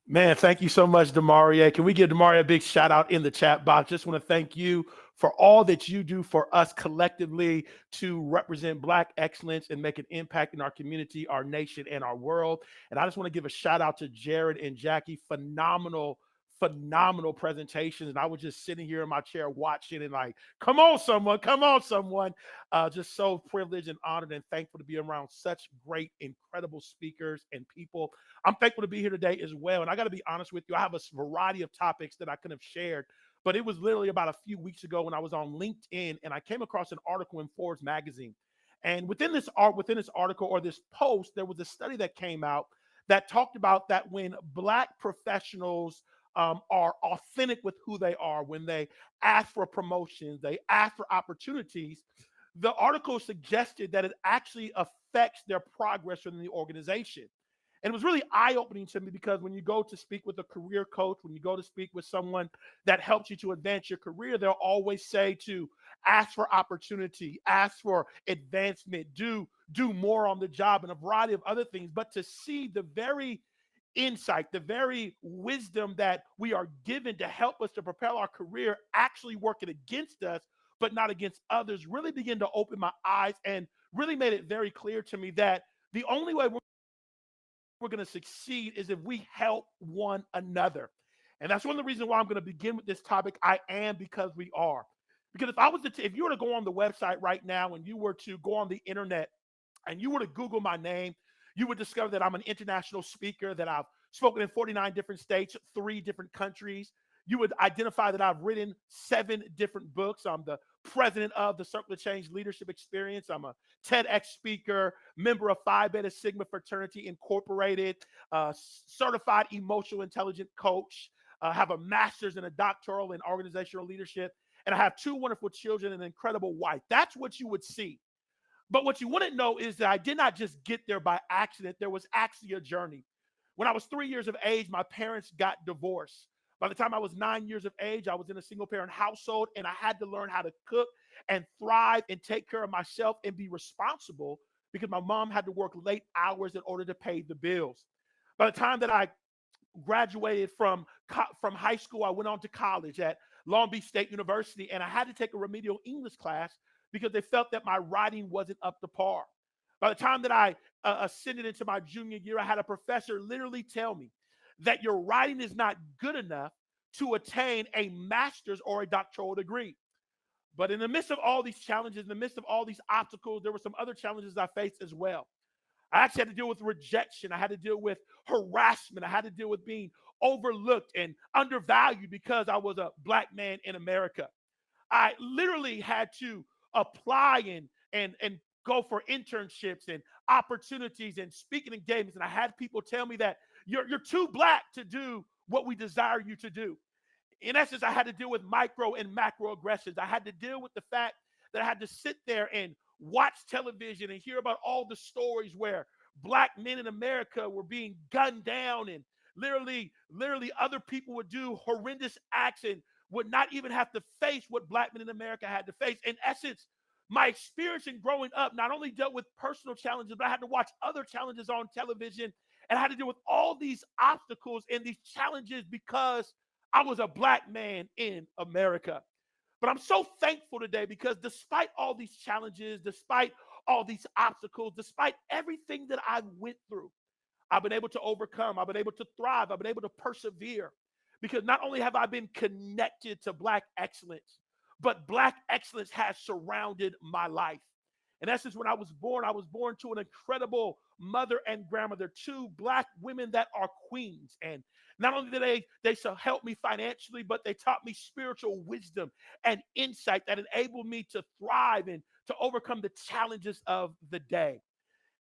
Man, thank you so much, Demaria. Can we give Demaria a big shout out in the chat box? Just want to thank you for all that you do for us collectively to represent Black excellence and make an impact in our community, our nation, and our world. And I just want to give a shout out to Jarrod and Jacquie. Phenomenal presentations. And I was just sitting here in my chair watching and like, come on, someone. Just so privileged and honored and thankful to be around such great, incredible speakers and people. I'm thankful to be here today as well. And I got to be honest with you, I have a variety of topics that I could have shared, but it was literally about a few weeks ago when I was on LinkedIn and I came across an article in Forbes magazine. And within this article or this post, there was a study that came out that talked about that when Black professionals are authentic with who they are, when they ask for promotions, they ask for opportunities, the article suggested that it actually affects their progress within the organization. And it was really eye-opening to me because when you go to speak with a career coach, when you go to speak with someone that helps you to advance your career, they'll always say to ask for opportunity, ask for advancement, do more on the job, and a variety of other things. But to see the very insight, the very wisdom that we are given to help us to propel our career actually working against us, but not against others, really began to open my eyes and really made it very clear to me that the only way we're going to succeed is if we help one another. And that's one of the reasons why I'm going to begin with this topic, I am because we are. Because if you were to go on the website right now and you were to go on the internet and you were to Google my name, you would discover that I'm an international speaker, that I've spoken in 49 different states, 3 different countries. You would identify that I've written 7 different books. I'm the president of the Circle of Change Leadership Experience. I'm a TEDx speaker, member of Phi Beta Sigma Fraternity Incorporated, certified emotional intelligence coach, have a master's and a doctoral in organizational leadership, and I have 2 wonderful children and an incredible wife. That's what you would see. But what you wouldn't know is that I did not just get there by accident. There was actually a journey. When I was 3 years of age, my parents got divorced. By the time I was 9 years of age, I was in a single parent household, and I had to learn how to cook and thrive and take care of myself and be responsible because my mom had to work late hours in order to pay the bills. By the time that I graduated from high school, I went on to college at Long Beach State University, and I had to take a remedial English class because they felt that my writing wasn't up to par. By the time that I ascended into my junior year, I had a professor literally tell me that your writing is not good enough to attain a master's or a doctoral degree. But in the midst of all these challenges, in the midst of all these obstacles, there were some other challenges I faced as well. I actually had to deal with rejection. I had to deal with harassment. I had to deal with being overlooked and undervalued because I was a Black man in America. I literally had to apply and go for internships and opportunities and speaking engagements. And I had people tell me that you're too Black to do what we desire you to do. In essence, I had to deal with micro and macro aggressions. I had to deal with the fact that I had to sit there and watch television and hear about all the stories where Black men in America were being gunned down, and literally other people would do horrendous acts and would not even have to face what Black men in America had to face. In essence, my experience in growing up not only dealt with personal challenges, but I had to watch other challenges on television, and I had to deal with all these obstacles and these challenges because I was a Black man in America. But I'm so thankful today because despite all these challenges, despite all these obstacles, despite everything that I went through, I've been able to overcome. I've been able to thrive. I've been able to persevere because not only have I been connected to Black excellence, but Black excellence has surrounded my life. In essence, when I was born to an incredible mother and grandmother, 2 Black women that are queens. And not only did they help me financially, but they taught me spiritual wisdom and insight that enabled me to thrive and to overcome the challenges of the day.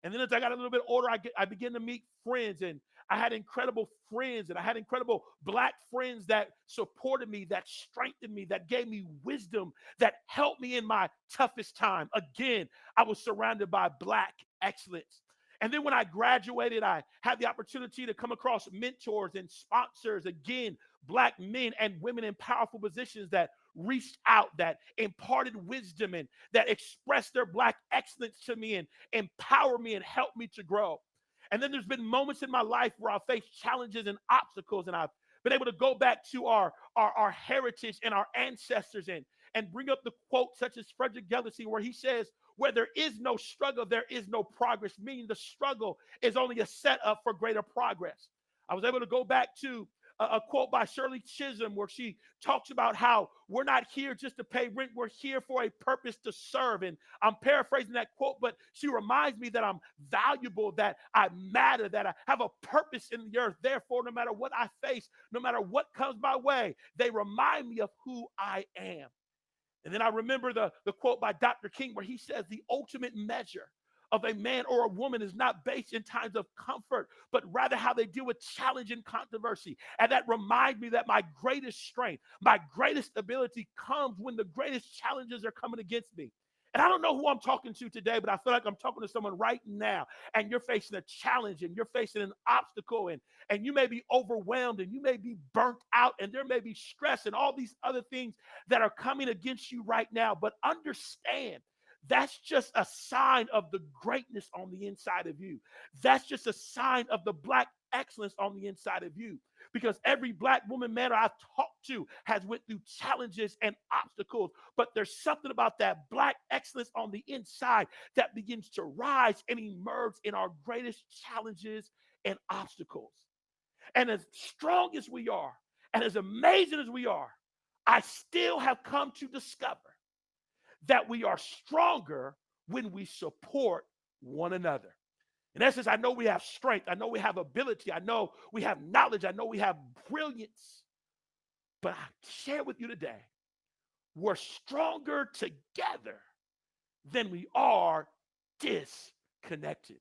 And then as I got a little bit older, I began to meet friends, and I had incredible friends, and I had incredible Black friends that supported me, that strengthened me, that gave me wisdom, that helped me in my toughest time. Again, I was surrounded by Black excellence. And then when I graduated, I had the opportunity to come across mentors and sponsors, again, Black men and women in powerful positions that reached out, that imparted wisdom, and that expressed their Black excellence to me and empowered me and helped me to grow. And then there's been moments in my life where I've faced challenges and obstacles, and I've been able to go back to our heritage and our ancestors and bring up the quote such as Frederick Douglass, where he says, where there is no struggle, there is no progress, meaning the struggle is only a setup for greater progress. I was able to go back to a quote by Shirley Chisholm where she talks about how we're not here just to pay rent, we're here for a purpose to serve. And I'm paraphrasing that quote, but she reminds me that I'm valuable, that I matter, that I have a purpose in the earth. Therefore, no matter what I face, no matter what comes my way, they remind me of who I am. And then I remember the quote by Dr. King where he says the ultimate measure of a man or a woman is not based in times of comfort, but rather how they deal with challenge and controversy. And that reminds me that my greatest strength, my greatest ability comes when the greatest challenges are coming against me. And I don't know who I'm talking to today, but I feel like I'm talking to someone right now, and you're facing a challenge and you're facing an obstacle, and you may be overwhelmed and you may be burnt out and there may be stress and all these other things that are coming against you right now. But understand, that's just a sign of the greatness on the inside of you. That's just a sign of the Black excellence on the inside of you. Because every Black woman, man, I've talked to has went through challenges and obstacles, but there's something about that Black excellence on the inside that begins to rise and emerge in our greatest challenges and obstacles. And as strong as we are, and as amazing as we are, I still have come to discover that we are stronger when we support one another. In essence, I know we have strength. I know we have ability. I know we have knowledge. I know we have brilliance. But I share with you today, we're stronger together than we are disconnected.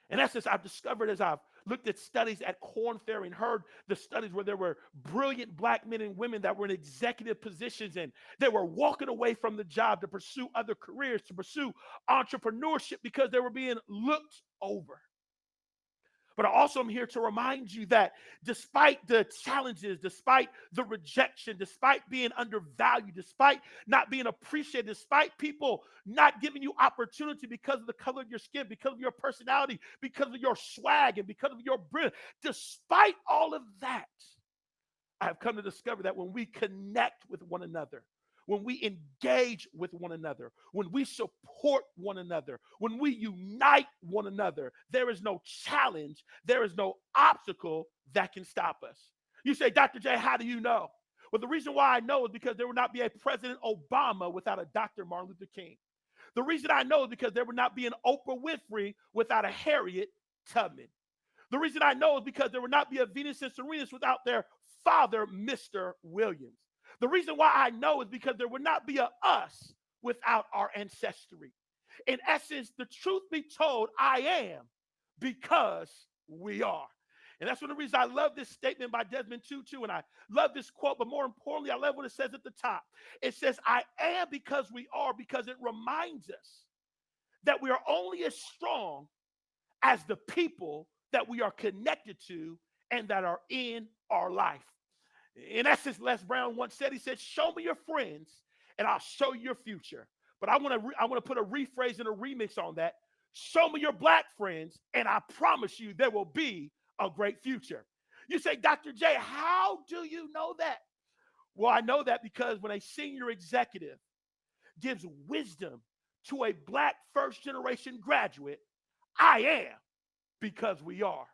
In essence, I've discovered as I've looked at studies at Korn Ferry and heard the studies where there were brilliant Black men and women that were in executive positions and they were walking away from the job to pursue other careers, to pursue entrepreneurship because they were being looked over. But I also am here to remind you that despite the challenges, despite the rejection, despite being undervalued, despite not being appreciated, despite people not giving you opportunity because of the color of your skin, because of your personality, because of your swag, and because of your brilliance, despite all of that, I have come to discover that when we connect with one another, when we engage with one another, when we support one another, when we unite one another, there is no challenge, there is no obstacle that can stop us. You say, Dr. J, how do you know? Well, the reason why I know is because there would not be a President Obama without a Dr. Martin Luther King. The reason I know is because there would not be an Oprah Winfrey without a Harriet Tubman. The reason I know is because there would not be a Venus and Serenus without their father, Mr. Williams. The reason why I know is because there would not be a us without our ancestry. In essence, the truth be told, I am because we are. And that's one of the reasons I love this statement by Desmond Tutu, and I love this quote, but more importantly, I love what it says at the top. It says, I am because we are, because it reminds us that we are only as strong as the people that we are connected to and that are in our life. In essence, Les Brown once said, he said, show me your friends and I'll show you your future. But I want to put a rephrase and a remix on that. Show me your Black friends and I promise you there will be a great future. You say, Dr. J, how do you know that? Well, I know that because when a senior executive gives wisdom to a Black first generation graduate, I am because we are.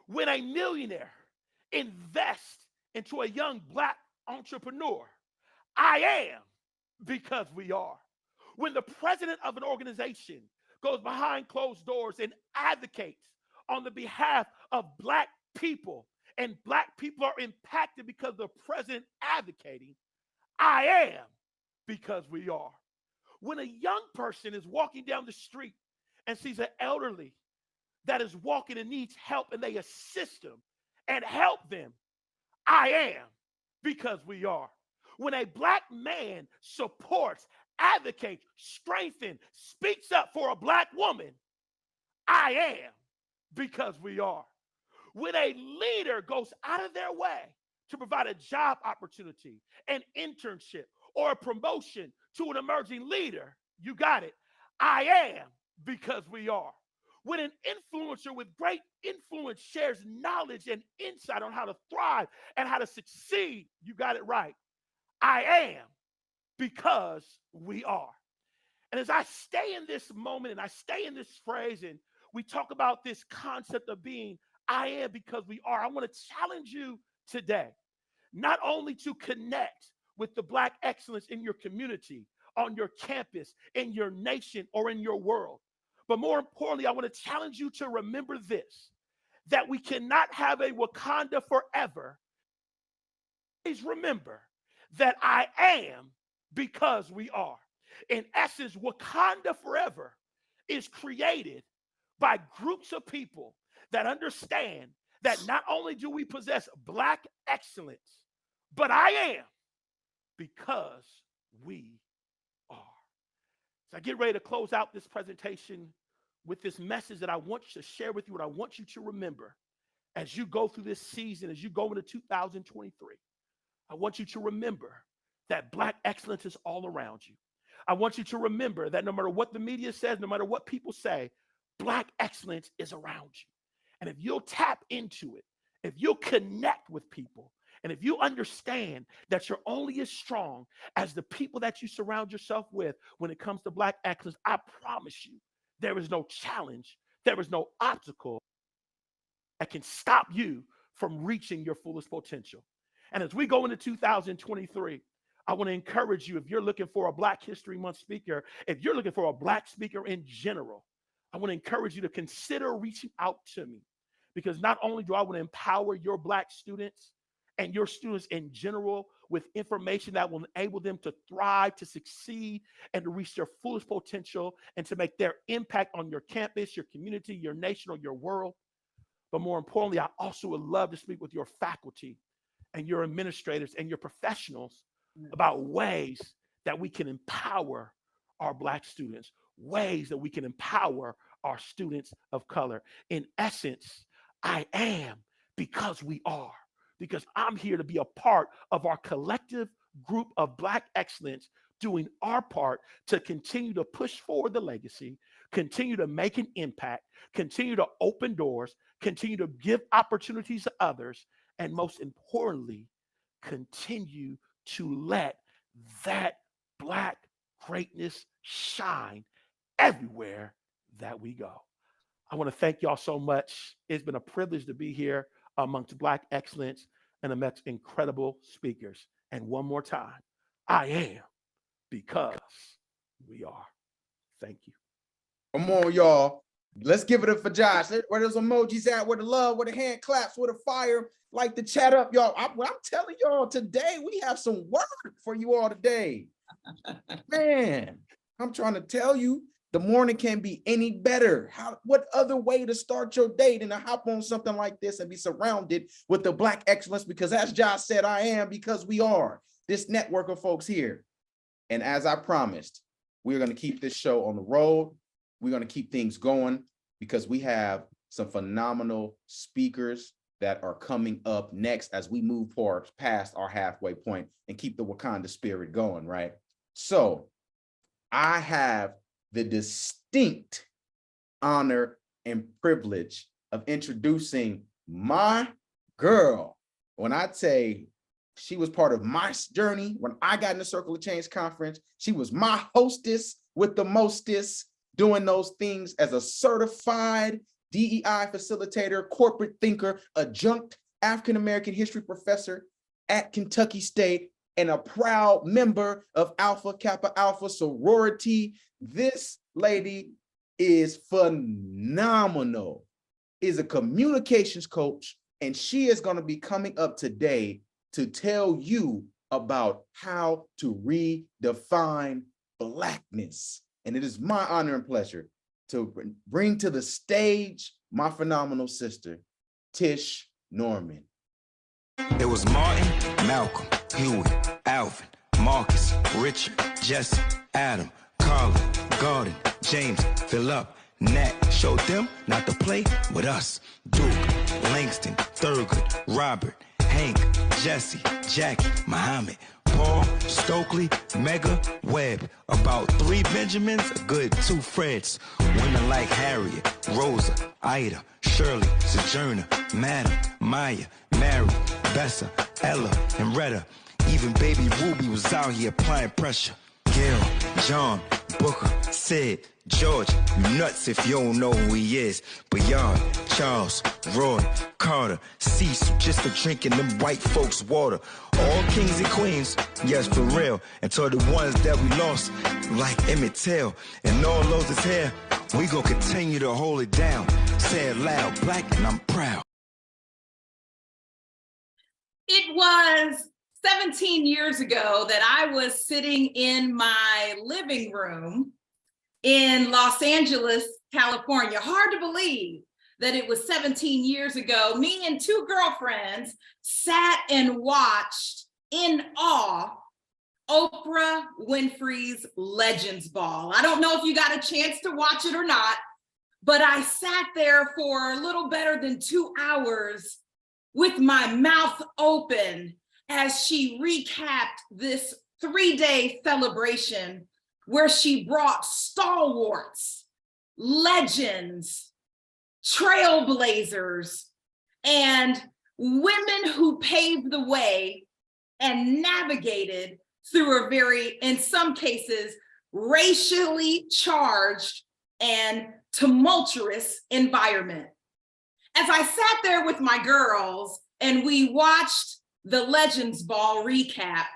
When a millionaire invests into a young Black entrepreneur, I am because we are. When the president of an organization goes behind closed doors and advocates on the behalf of Black people, and Black people are impacted because the president advocating, I am because we are. When a young person is walking down the street and sees an elderly that is walking and needs help and they assist them and help them, I am because we are. When a Black man supports, advocates, strengthens, speaks up for a Black woman, I am because we are. When a leader goes out of their way to provide a job opportunity, an internship, or a promotion to an emerging leader, you got it, I am because we are. When an influencer with great influence shares knowledge and insight on how to thrive and how to succeed, you got it right, I am because we are. And as I stay in this moment and I stay in this phrase and we talk about this concept of being I am because we are, I want to challenge you today, not only to connect with the Black excellence in your community, on your campus, in your nation, or in your world, but more importantly, I want to challenge you to remember this, that we cannot have a Wakanda forever. Please remember that I am because we are. In essence, Wakanda forever is created by groups of people that understand that not only do we possess Black excellence, but I am because we are. So I get ready to close out this presentation with this message that I want to share with you, and I want you to remember as you go through this season, as you go into 2023. I want you to remember that Black excellence is all around you. I want you to remember that no matter what the media says, no matter what people say, Black excellence is around you. And if you'll tap into it, if you'll connect with people, and if you understand that you're only as strong as the people that you surround yourself with when it comes to Black excellence, I promise you, there is no challenge, there is no obstacle that can stop you from reaching your fullest potential. And as we go into 2023, I want to encourage you, if you're looking for a Black History Month speaker, if you're looking for a Black speaker in general, I want to encourage you to consider reaching out to me, because not only do I want to empower your Black students and your students in general with information that will enable them to thrive, to succeed, and to reach their fullest potential and to make their impact on your campus, your community, your nation, or your world. But more importantly, I also would love to speak with your faculty and your administrators and your professionals about ways that we can empower our Black students, ways that we can empower our students of color. In essence, I am because we are, because I'm here to be a part of our collective group of Black excellence, doing our part to continue to push forward the legacy, continue to make an impact, continue to open doors, continue to give opportunities to others, and most importantly, continue to let that Black greatness shine everywhere that we go. I want to thank y'all so much. It's been a privilege to be here amongst Black excellence and amongst incredible speakers. And one more time, I am because we are. Thank you. Come on, y'all. Let's give it up for Josh. Where those emojis at? Where the love? Where the hand claps? Where the fire? Like the chat up, y'all. I'm telling y'all today, we have some work for you all today. Man, I'm trying to tell you, the morning can't be any better. What other way to start your day than to hop on something like this and be surrounded with the Black excellence? Because as Josh said, I am because we are this network of folks here. And as I promised, we're going to keep this show on the road. We're going to keep things going because we have some phenomenal speakers that are coming up next as we move past our halfway point and keep the Wakanda spirit going, right? So I have the distinct honor and privilege of introducing my girl. When I say she was part of my journey, when I got in the Circle of Change conference, she was my hostess with the mostest, doing those things as a certified DEI facilitator, corporate thinker, adjunct African-American history professor at Kentucky State, and a proud member of Alpha Kappa Alpha sorority. This lady is phenomenal, is a communications coach, and she is going to be coming up today to tell you about how to redefine Blackness. And it is my honor and pleasure to bring to the stage my phenomenal sister, Tish Norman. It was Martin, Malcolm, Huey, Alvin, Marcus, Richard, Jesse, Adam, Carla, Gordon, James, Philip, Nat. Showed them not to play with us. Duke, Langston, Thurgood, Robert, Hank, Jesse, Jacquie, Muhammad, Paul, Stokely, Mega, Webb. About 3 Benjamins, a good 2 Freds. Women like Harriet, Rosa, Ida, Shirley, Sojourner, Madam, Maya, Mary, Bessa, Ella, and Retta. Even baby Ruby was out here applying pressure. Gail, John, Booker, Sid, George, you nuts if you don't know who he is. Bayard, Charles, Roy, Carter, Cecil, just for drinking them white folks' water. All kings and queens, yes, for real. And to the ones that we lost, like Emmett Till, and all those that's here, we gonna continue to hold it down. Say it loud, Black, and I'm proud. It was 17 years ago that I was sitting in my living room in Los Angeles, California. Hard to believe that it was 17 years ago. Me and 2 girlfriends sat and watched in awe Oprah Winfrey's Legends Ball. I don't know if you got a chance to watch it or not, but I sat there for a little better than 2 hours with my mouth open as she recapped this 3-day celebration where she brought stalwarts, legends, trailblazers, and women who paved the way and navigated through a very, in some cases, racially charged and tumultuous environment. As I sat there with my girls and we watched the Legends Ball recap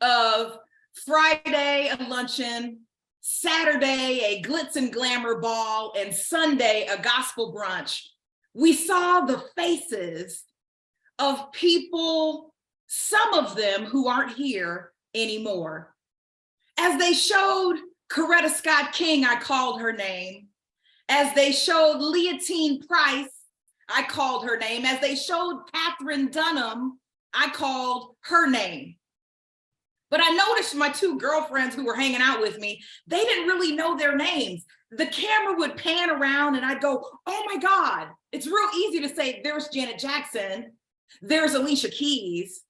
of Friday, a luncheon, Saturday, a glitz and glamour ball, and Sunday, a gospel brunch, we saw the faces of people some of them who aren't here anymore. As they showed Coretta Scott King, I called her name. As they showed Leontine Price, I called her name. As they showed Catherine Dunham, I called her name. But I noticed my two girlfriends who were hanging out with me, they didn't really know their names. The camera would pan around and I'd go, oh my God. It's real easy to say, there's Janet Jackson, there's Alicia Keys,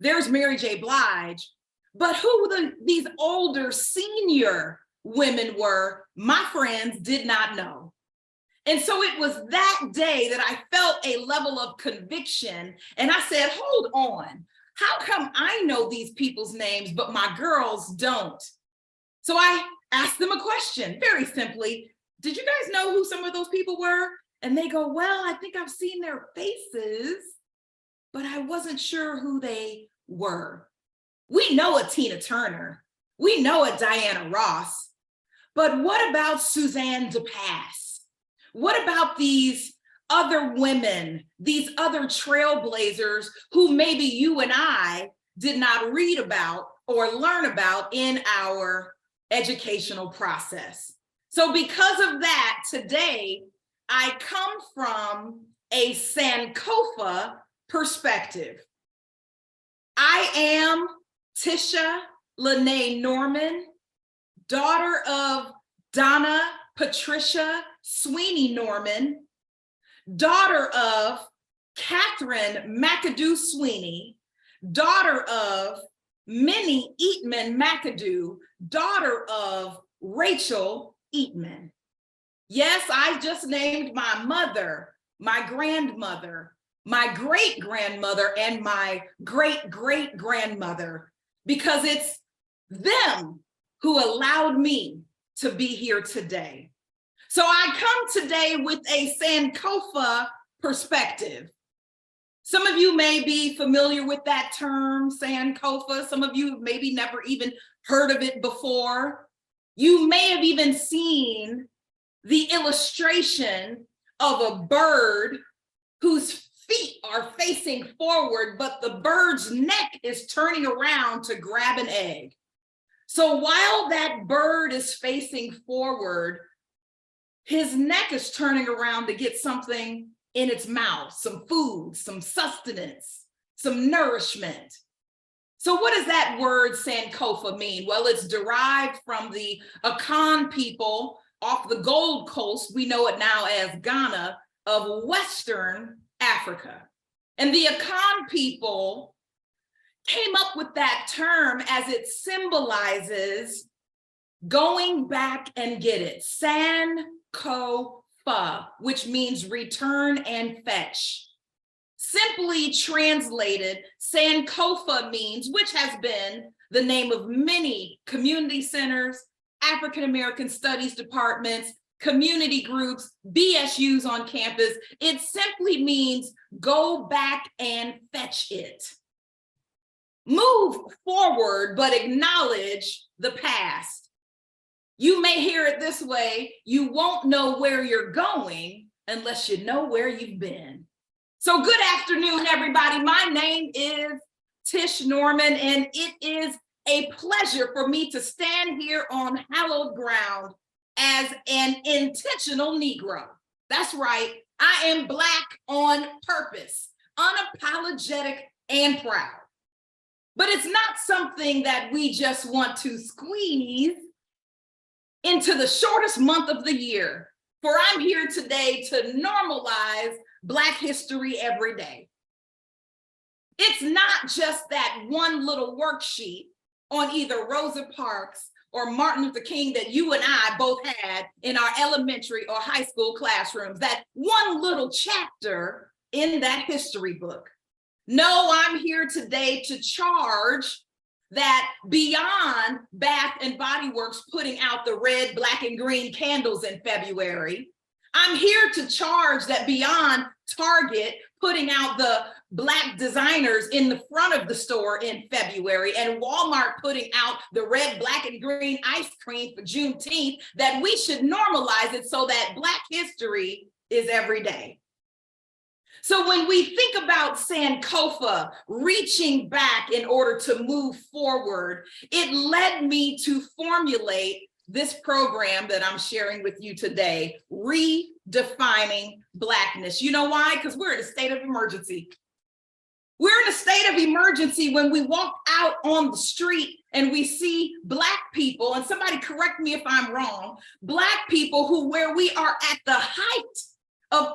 there's Mary J. Blige. But who these older senior women were, my friends did not know. And so it was that day that I felt a level of conviction. And I said, hold on, how come I know these people's names, but my girls don't? So I asked them a question, very simply, did you guys know who some of those people were? And they go, well, I think I've seen their faces, but I wasn't sure who they were. We know a Tina Turner, we know a Diana Ross, but what about Suzanne DePass? What about these other women, these other trailblazers who maybe you and I did not read about or learn about in our educational process? So because of that, today, I come from a Sankofa perspective. I am Tisha Lene Norman, daughter of Donna Patricia Sweeney Norman, daughter of Catherine McAdoo Sweeney, daughter of Minnie Eatman McAdoo, daughter of Rachel Eatman. Yes, I just named my mother, my grandmother, my great-grandmother, and my great-great-grandmother, because it's them who allowed me to be here today. So I come today with a Sankofa perspective. Some of you may be familiar with that term, Sankofa. Some of you maybe never even heard of it before. You may have even seen the illustration of a bird whose feet are facing forward, but the bird's neck is turning around to grab an egg. So while that bird is facing forward, his neck is turning around to get something in its mouth, some food, some sustenance, some nourishment. So what does that word Sankofa mean? Well, it's derived from the Akan people off the Gold Coast, we know it now as Ghana, of Western Africa. And the Akan people came up with that term as it symbolizes going back and get it, Sankofa, which means return and fetch. Simply translated, Sankofa means, which has been the name of many community centers, African American studies departments, community groups, BSUs on campus. It simply means go back and fetch it. Move forward, but acknowledge the past. You may hear it this way: you won't know where you're going unless you know where you've been. So good afternoon, everybody. My name is Tish Norman, and it is a pleasure for me to stand here on hallowed ground as an intentional Negro. That's right, I am Black on purpose, unapologetic and proud. But it's not something that we just want to squeeze into the shortest month of the year, for I'm here today to normalize Black history every day. It's not just that one little worksheet on either Rosa Parks or Martin Luther King that you and I both had in our elementary or high school classrooms, that one little chapter in that history book. No, I'm here today to charge that beyond Bath and Body Works putting out the red, black, and green candles in February, I'm here to charge that beyond Target putting out the Black designers in the front of the store in February and Walmart putting out the red, black, and green ice cream for Juneteenth, that we should normalize it so that Black history is every day. So when we think about Sankofa reaching back in order to move forward, it led me to formulate this program that I'm sharing with you today, Redefining Blackness. You know why? Because we're in a state of emergency. We're in a state of emergency when we walk out on the street and we see Black people, and somebody correct me if I'm wrong, Black people who, where we are at the height of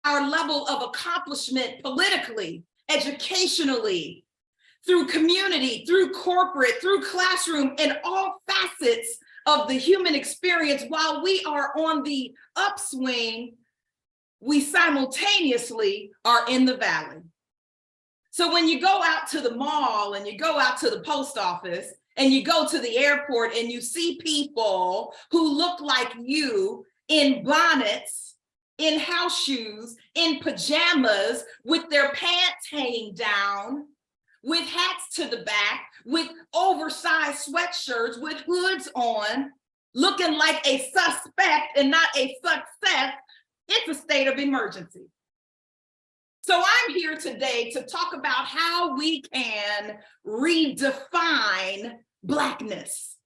our level of accomplishment politically, educationally, through community, through corporate, through classroom, and all facets of the human experience. While we are on the upswing, we simultaneously are in the valley. So when you go out to the mall and you go out to the post office and you go to the airport and you see people who look like you in bonnets, in house shoes, in pajamas, with their pants hanging down, with hats to the back, with oversized sweatshirts, with hoods on, looking like a suspect and not a success, it's a state of emergency. So I'm here today to talk about how we can redefine Blackness.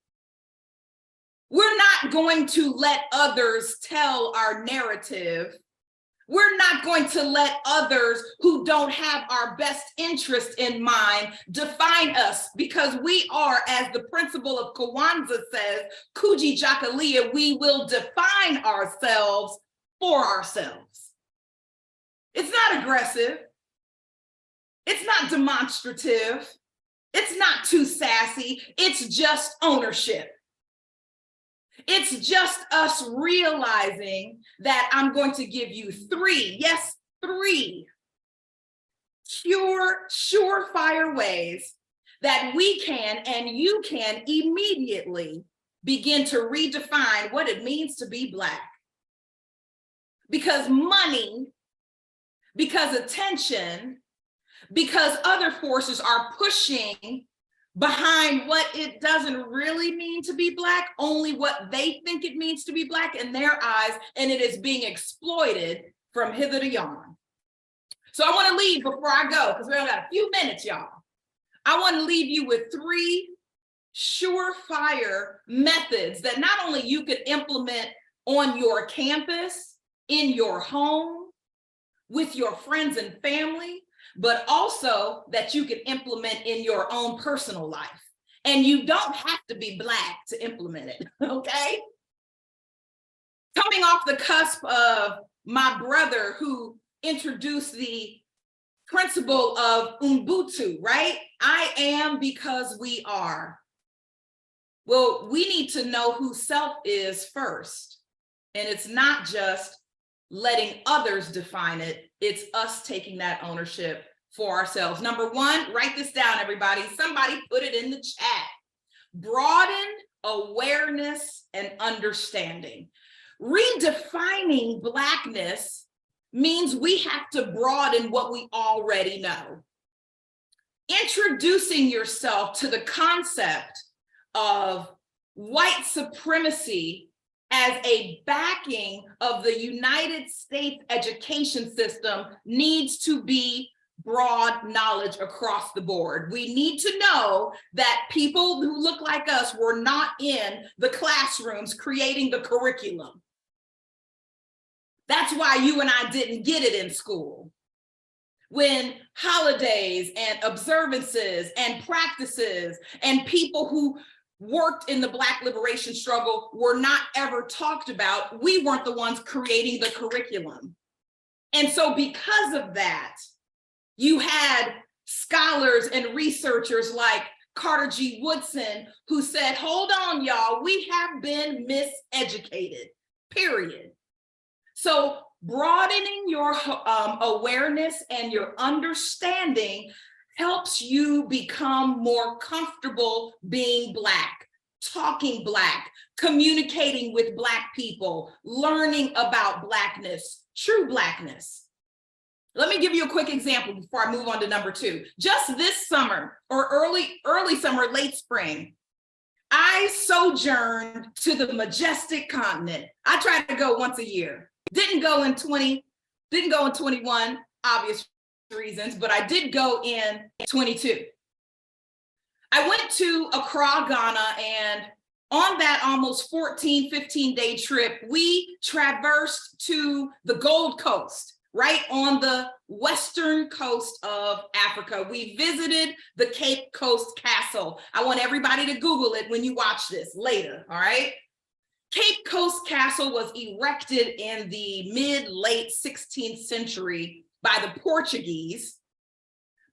We're not going to let others tell our narrative. We're not going to let others who don't have our best interest in mind define us, because we are, as the principle of Kwanzaa says, Kuji Jacquie, we will define ourselves for ourselves. It's not aggressive. It's not demonstrative. It's not too sassy. It's just ownership. It's just us realizing that I'm going to give you three surefire ways that we can and you can immediately begin to redefine what it means to be Black. Because money, because attention, because other forces are pushing behind what it doesn't really mean to be Black, only what they think it means to be Black in their eyes, and it is being exploited from hither to yon. So I want to leave before I go, because we only got a few minutes, y'all. I want to leave you with three surefire methods that not only you could implement on your campus, in your home, with your friends and family, but also that you can implement in your own personal life. And you don't have to be Black to implement it, okay? Coming off the cusp of my brother who introduced the principle of Ubuntu, right? I am because we are. Well, we need to know who self is first. And it's not just letting others define it, it's us taking that ownership for ourselves. Number one, write this down, everybody. Somebody put it in the chat. Broaden awareness and understanding. Redefining Blackness means we have to broaden what we already know. Introducing yourself to the concept of white supremacy as a backing of the United States education system needs to be broad knowledge across the board. We need to know that people who look like us were not in the classrooms creating the curriculum. That's why you and I didn't get it in school. When holidays and observances and practices and people who worked in the Black liberation struggle were not ever talked about, we weren't the ones creating the curriculum. And so because of that, you had scholars and researchers like Carter G. Woodson who said, hold on, y'all, we have been miseducated, period. So broadening your awareness and your understanding helps you become more comfortable being Black, talking Black, communicating with Black people, learning about Blackness, true Blackness. Let me give you a quick example before I move on to number two. Just this summer, or early summer, late spring, I sojourned to the majestic continent. I try to go once a year. Didn't go in 20, didn't go in 21, obvious reasons, but I did go in 22. I went to Accra, Ghana, and on that almost 14, 15-day trip, we traversed to the Gold Coast, right on the western coast of Africa. We visited the Cape Coast Castle. I want everybody to Google it when you watch this later, all right? Cape Coast Castle was erected in the mid-late 16th century by the Portuguese.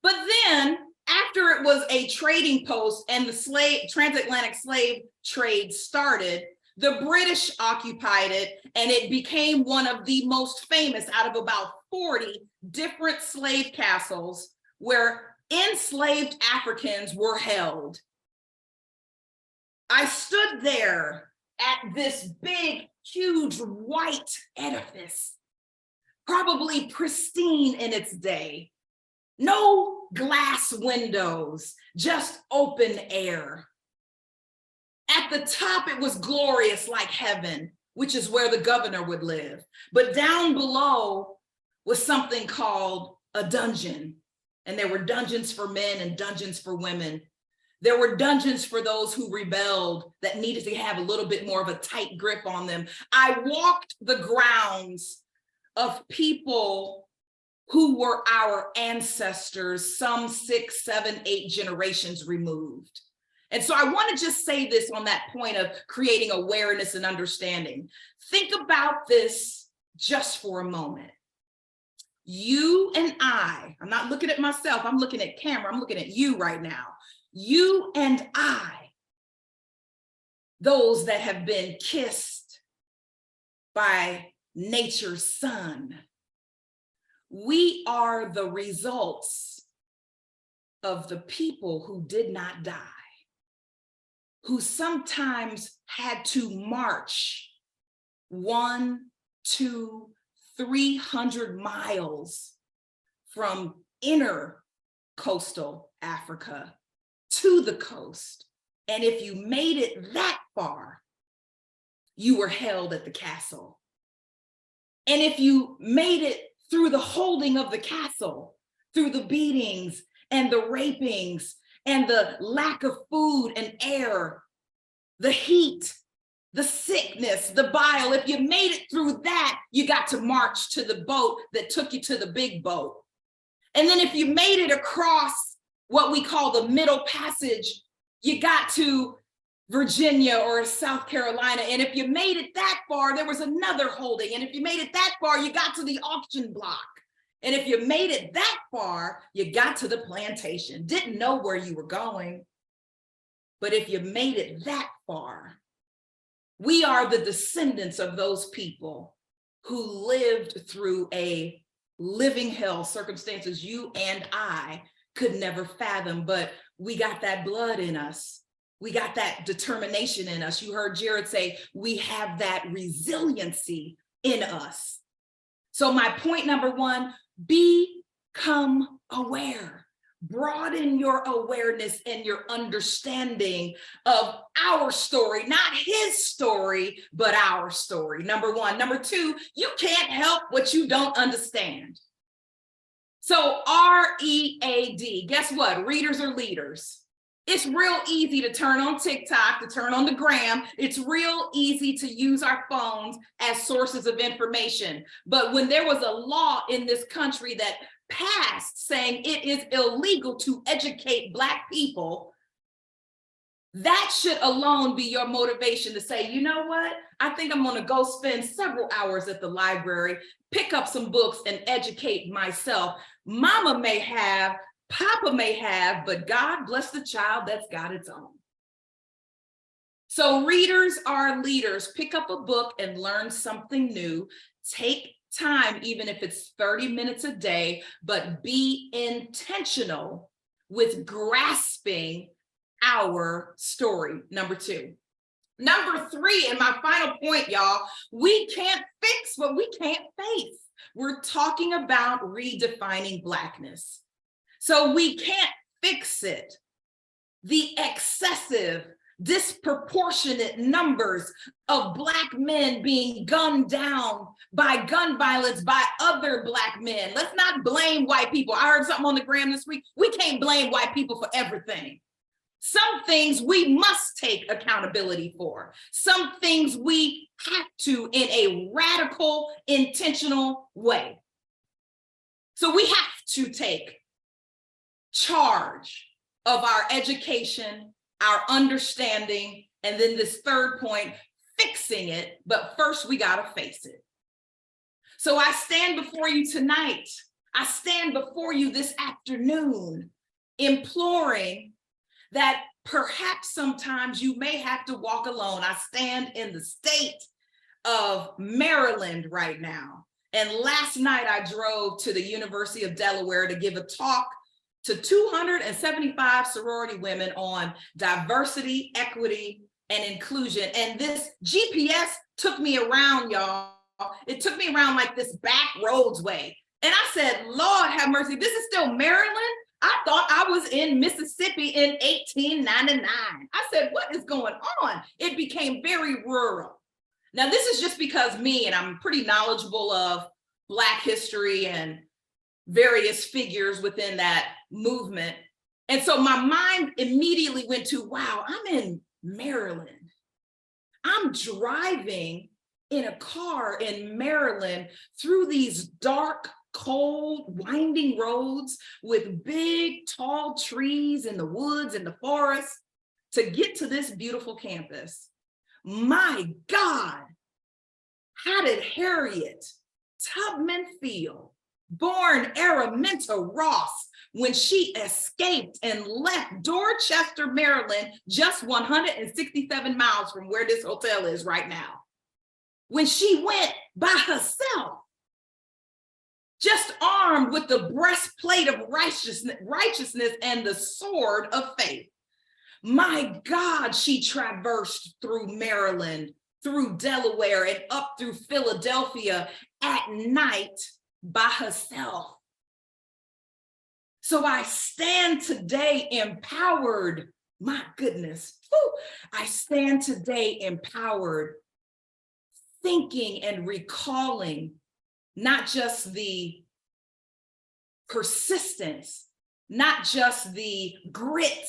But then, after it was a trading post and the transatlantic slave trade started, the British occupied it, and it became one of the most famous out of about 40 different slave castles where enslaved Africans were held. I stood there at this big, huge white edifice, probably pristine in its day. No glass windows, just open air. At the top, it was glorious like heaven, which is where the governor would live. But down below was something called a dungeon. And there were dungeons for men and dungeons for women. There were dungeons for those who rebelled that needed to have a little bit more of a tight grip on them. I walked the grounds of people who were our ancestors, some 6, 7, 8 generations removed. And so I want to just say this on that point of creating awareness and understanding. Think about this just for a moment. You and I'm not looking at myself, I'm looking at camera, I'm looking at you right now. You and I, those that have been kissed by nature's sun, we are the results of the people who did not die, who sometimes had to march 1, 2, 300 miles from inner coastal Africa to the coast. And if you made it that far, you were held at the castle. And if you made it through the holding of the castle, through the beatings and the rapings and the lack of food and air, the heat, the sickness, the bile, if you made it through that, you got to march to the boat that took you to the big boat. And then if you made it across what we call the Middle Passage, you got to Virginia or South Carolina. And if you made it that far, there was another holding. And if you made it that far, you got to the auction block. And if you made it that far, you got to the plantation. Didn't know where you were going. But if you made it that far, we are the descendants of those people who lived through a living hell, circumstances you and I could never fathom, but we got that blood in us. We got that determination in us. You heard Jarrod say, we have that resiliency in us. So my point number 1, become aware. Broaden your awareness and your understanding of our story, not his story, but our story. Number 1. Number 2, you can't help what you don't understand. So READ, guess what? Readers are leaders. It's real easy to turn on TikTok, to turn on the gram. It's real easy to use our phones as sources of information. But when there was a law in this country that passed saying it is illegal to educate Black people, that should alone be your motivation to say, you know what? I think I'm gonna go spend several hours at the library, pick up some books and educate myself. Mama may have, Papa may have, but God bless the child that's got its own. So readers are leaders. Pick up a book and learn something new. Take time, even if it's 30 minutes a day, but be intentional with grasping our story. Number 2. Number 3, and my final point, y'all, we can't fix what we can't face. We're talking about redefining Blackness. So we can't fix it. The excessive, disproportionate numbers of Black men being gunned down by gun violence by other Black men. Let's not blame white people. I heard something on the gram this week. We can't blame white people for everything. Some things we must take accountability for. Some things we have to in a radical, intentional way. So we have to take charge of our education, our understanding, and then this third point, fixing it. But first we gotta face it. So I stand before you tonight. I stand before you this afternoon, imploring that perhaps sometimes you may have to walk alone. I stand in the state of Maryland right now. And last night I drove to the University of Delaware to give a talk to 275 sorority women on diversity, equity, and inclusion. And this GPS took me around, y'all. It took me around like this back roads way. And I said, Lord have mercy, this is still Maryland? I thought I was in Mississippi in 1899. I said, what is going on? It became very rural. Now, this is just because me, and I'm pretty knowledgeable of Black history and various figures within that movement. And so my mind immediately went to, wow, I'm in Maryland. I'm driving in a car in Maryland through these dark, cold, winding roads with big, tall trees in the woods and the forest to get to this beautiful campus. My God, how did Harriet Tubman feel, born Araminta Ross, when she escaped and left Dorchester, Maryland, just 167 miles from where this hotel is right now? When she went by herself, just armed with the breastplate of righteousness and the sword of faith. My God, she traversed through Maryland, through Delaware, and up through Philadelphia at night by herself. So I stand today empowered. My goodness. Whew. I stand today empowered, thinking and recalling not just the persistence, not just the grit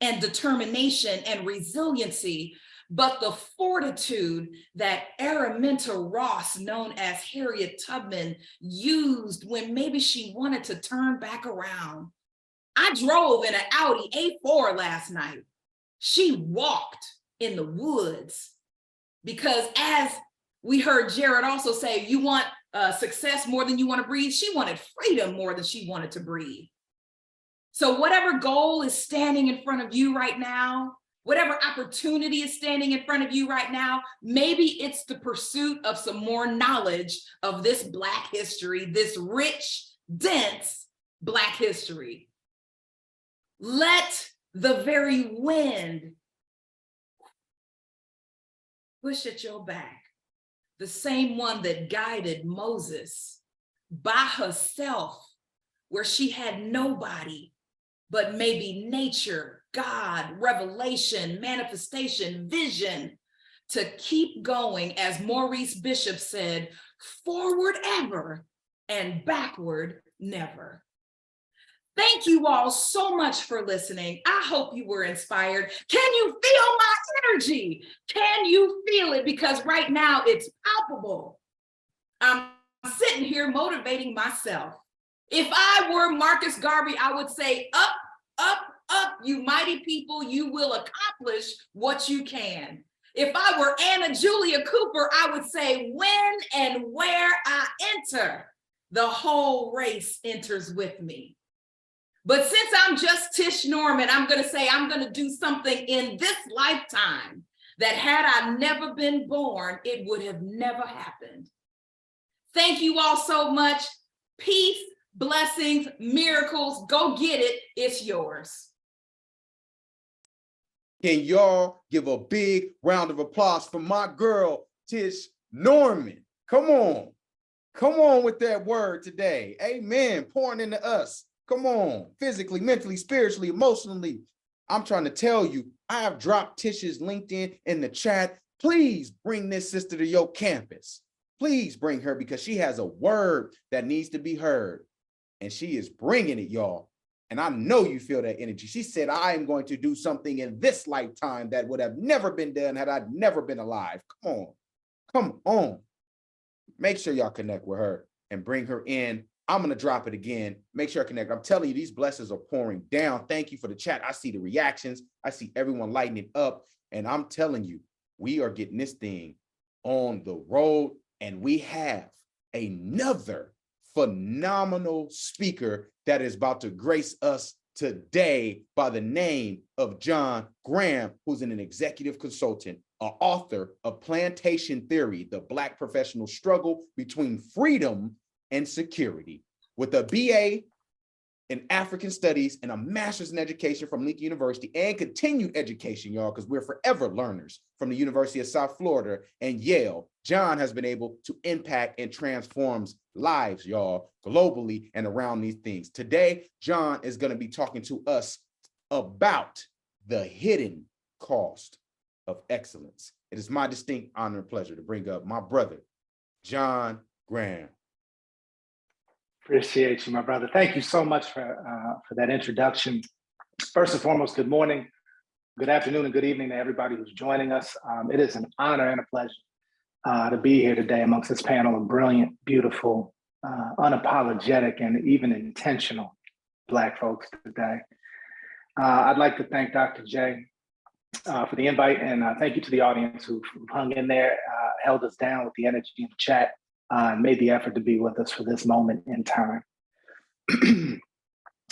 and determination and resiliency, but the fortitude that Araminta Ross, known as Harriet Tubman, used when maybe she wanted to turn back around. I drove in an Audi A4 last night. She walked in the woods because, as we heard Jarrod also say, you want success more than you want to breathe. She wanted freedom more than she wanted to breathe. So whatever goal is standing in front of you right now, whatever opportunity is standing in front of you right now, maybe it's the pursuit of some more knowledge of this Black history, this rich, dense Black history. Let the very wind push at your back. The same one that guided Moses by herself, where she had nobody but maybe nature, God, revelation, manifestation, vision, to keep going, as Maurice Bishop said, forward ever and backward never. Thank you all so much for listening. I hope you were inspired. Can you feel my energy? Can you feel it? Because right now it's palpable. I'm sitting here motivating myself. If I were Marcus Garvey, I would say, up, up, up, you mighty people, you will accomplish what you can. If I were Anna Julia Cooper, I would say, when and where I enter, the whole race enters with me. But since I'm just Tish Norman, I'm going to say I'm going to do something in this lifetime that, had I never been born, it would have never happened. Thank you all so much. Peace, blessings, miracles. Go get it. It's yours. Can y'all give a big round of applause for my girl, Tish Norman? Come on. Come on with that word today. Amen. Pouring into us. Come on. Physically, mentally, spiritually, emotionally. I'm trying to tell you, I have dropped Tish's LinkedIn in the chat. Please bring this sister to your campus. Please bring her because she has a word that needs to be heard. And she is bringing it, y'all. And I know you feel that energy. She said, I am going to do something in this lifetime that would have never been done had I never been alive. Come on. Come on. Make sure y'all connect with her and bring her in. I'm going to drop it again. Make sure I connect. I'm telling you, these blessings are pouring down. Thank you for the chat. I see the reactions. I see everyone lighting it up. And I'm telling you, we are getting this thing on the road. And we have another phenomenal speaker that is about to grace us today by the name of John Graham, who's an executive consultant, an author of Plantation Theory, the Black professional struggle between freedom and security, with a BA in African Studies and a master's in education from Lincoln University and continued education, y'all, because we're forever learners from the University of South Florida and Yale. John has been able to impact and transforms lives, y'all, globally and around these things. Today, John is going to be talking to us about the hidden cost of excellence. It is my distinct honor and pleasure to bring up my brother, John Graham. Appreciate you, my brother. Thank you so much for that introduction. First and foremost, good morning, good afternoon, and good evening to everybody who's joining us. It is an honor and a pleasure to be here today amongst this panel of brilliant, beautiful, unapologetic, and even intentional Black folks today. I'd like to thank Dr. J for the invite, and thank you to the audience who hung in there, held us down with the energy in the chat, and made the effort to be with us for this moment in time.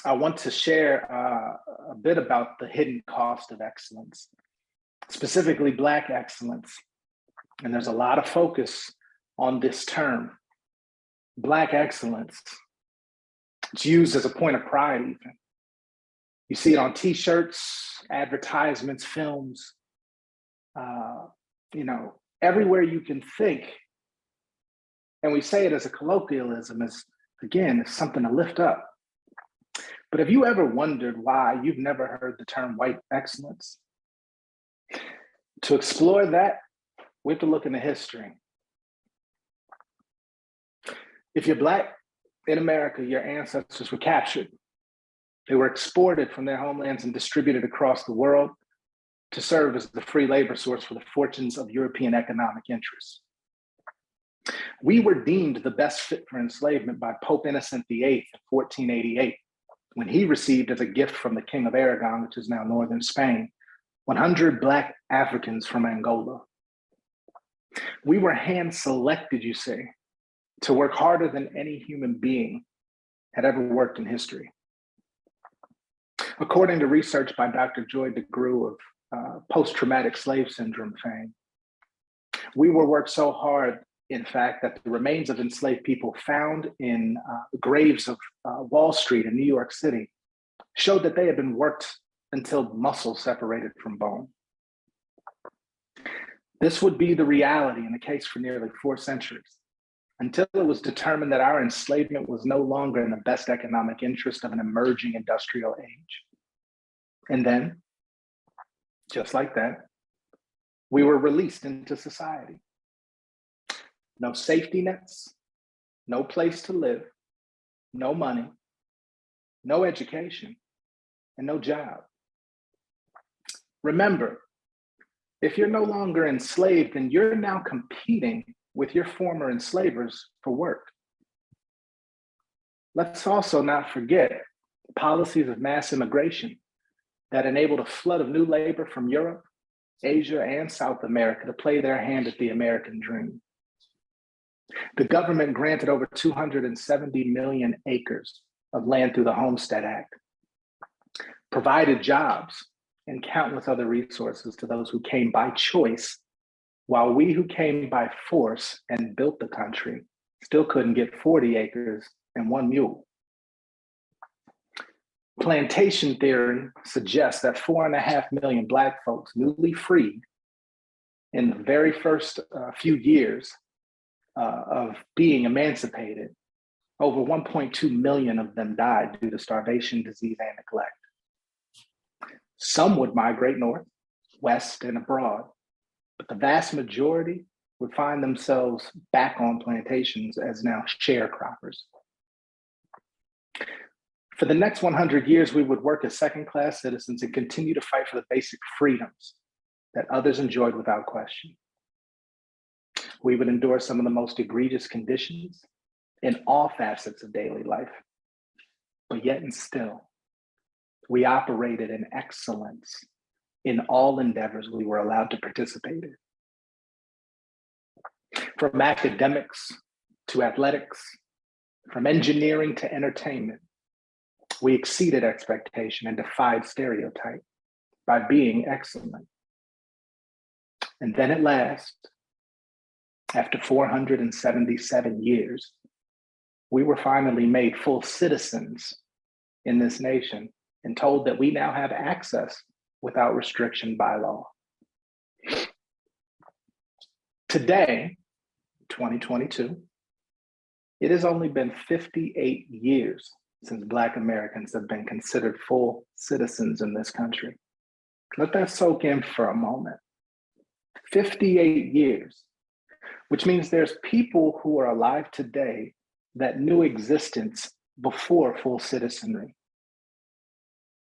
I want to share a bit about the hidden cost of excellence, specifically Black excellence. And there's a lot of focus on this term, Black excellence. It's used as a point of pride even. You see it on t-shirts, advertisements, films, everywhere you can think. And we say it as a colloquialism, as again, it's something to lift up. But have you ever wondered why you've never heard the term white excellence? To explore that, we have to look into history. If you're Black in America, your ancestors were captured. They were exported from their homelands and distributed across the world to serve as the free labor source for the fortunes of European economic interests. We were deemed the best fit for enslavement by Pope Innocent VIII in 1488, when he received as a gift from the King of Aragon, which is now northern Spain, 100 Black Africans from Angola. We were hand-selected, you see, to work harder than any human being had ever worked in history. According to research by Dr. Joy DeGruy of post-traumatic slave syndrome fame, we were worked so hard, in fact, that the remains of enslaved people found in the graves of Wall Street in New York City showed that they had been worked until muscle separated from bone. This would be the reality in the case for nearly 4 centuries, until it was determined that our enslavement was no longer in the best economic interest of an emerging industrial age. And then, just like that, we were released into society. No safety nets, no place to live, no money, no education, and no job. Remember, if you're no longer enslaved, then you're now competing with your former enslavers for work. Let's also not forget policies of mass immigration that enabled a flood of new labor from Europe, Asia, and South America to play their hand at the American dream. The government granted over 270 million acres of land through the Homestead Act, provided jobs and countless other resources to those who came by choice, while we who came by force and built the country still couldn't get 40 acres and 1 mule. Plantation theory suggests that 4.5 million Black folks newly freed in the very first few years of being emancipated, over 1.2 million of them died due to starvation, disease, and neglect. Some would migrate north, West and abroad, but the vast majority would find themselves back on plantations as now sharecroppers. For the next 100 years, we would work as second-class citizens and continue to fight for the basic freedoms that others enjoyed without question. We would endure some of the most egregious conditions in all facets of daily life, but yet and still, we operated in excellence in all endeavors we were allowed to participate in. From academics to athletics, from engineering to entertainment, we exceeded expectation and defied stereotype by being excellent. And then at last, after 477 years, we were finally made full citizens in this nation and told that we now have access without restriction by law. Today, 2022, it has only been 58 years since Black Americans have been considered full citizens in this country. Let that soak in for a moment. 58 years, which means there's people who are alive today that knew existence before full citizenry,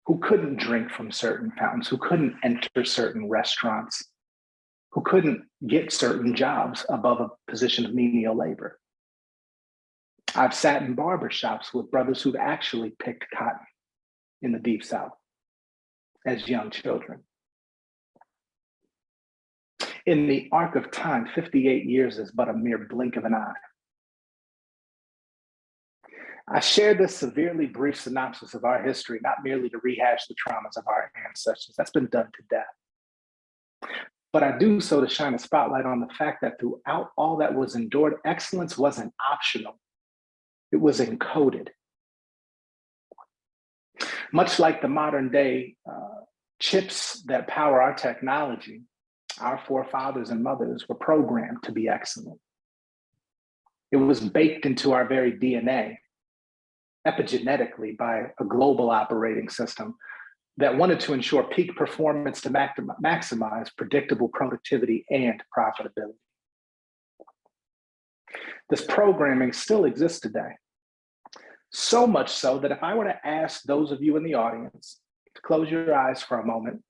who couldn't drink from certain fountains, who couldn't enter certain restaurants, who couldn't get certain jobs above a position of menial labor. I've sat in barbershops with brothers who've actually picked cotton in the Deep South as young children. In the arc of time, 58 years is but a mere blink of an eye. I share this severely brief synopsis of our history, not merely to rehash the traumas of our ancestors. That's been done to death. But I do so to shine a spotlight on the fact that throughout all that was endured, excellence wasn't optional. It was encoded. Much like the modern day chips that power our technology, our forefathers and mothers were programmed to be excellent. It was baked into our very DNA, epigenetically by a global operating system that wanted to ensure peak performance to maximize predictable productivity and profitability. This programming still exists today. So much so that if I were to ask those of you in the audience to close your eyes for a moment,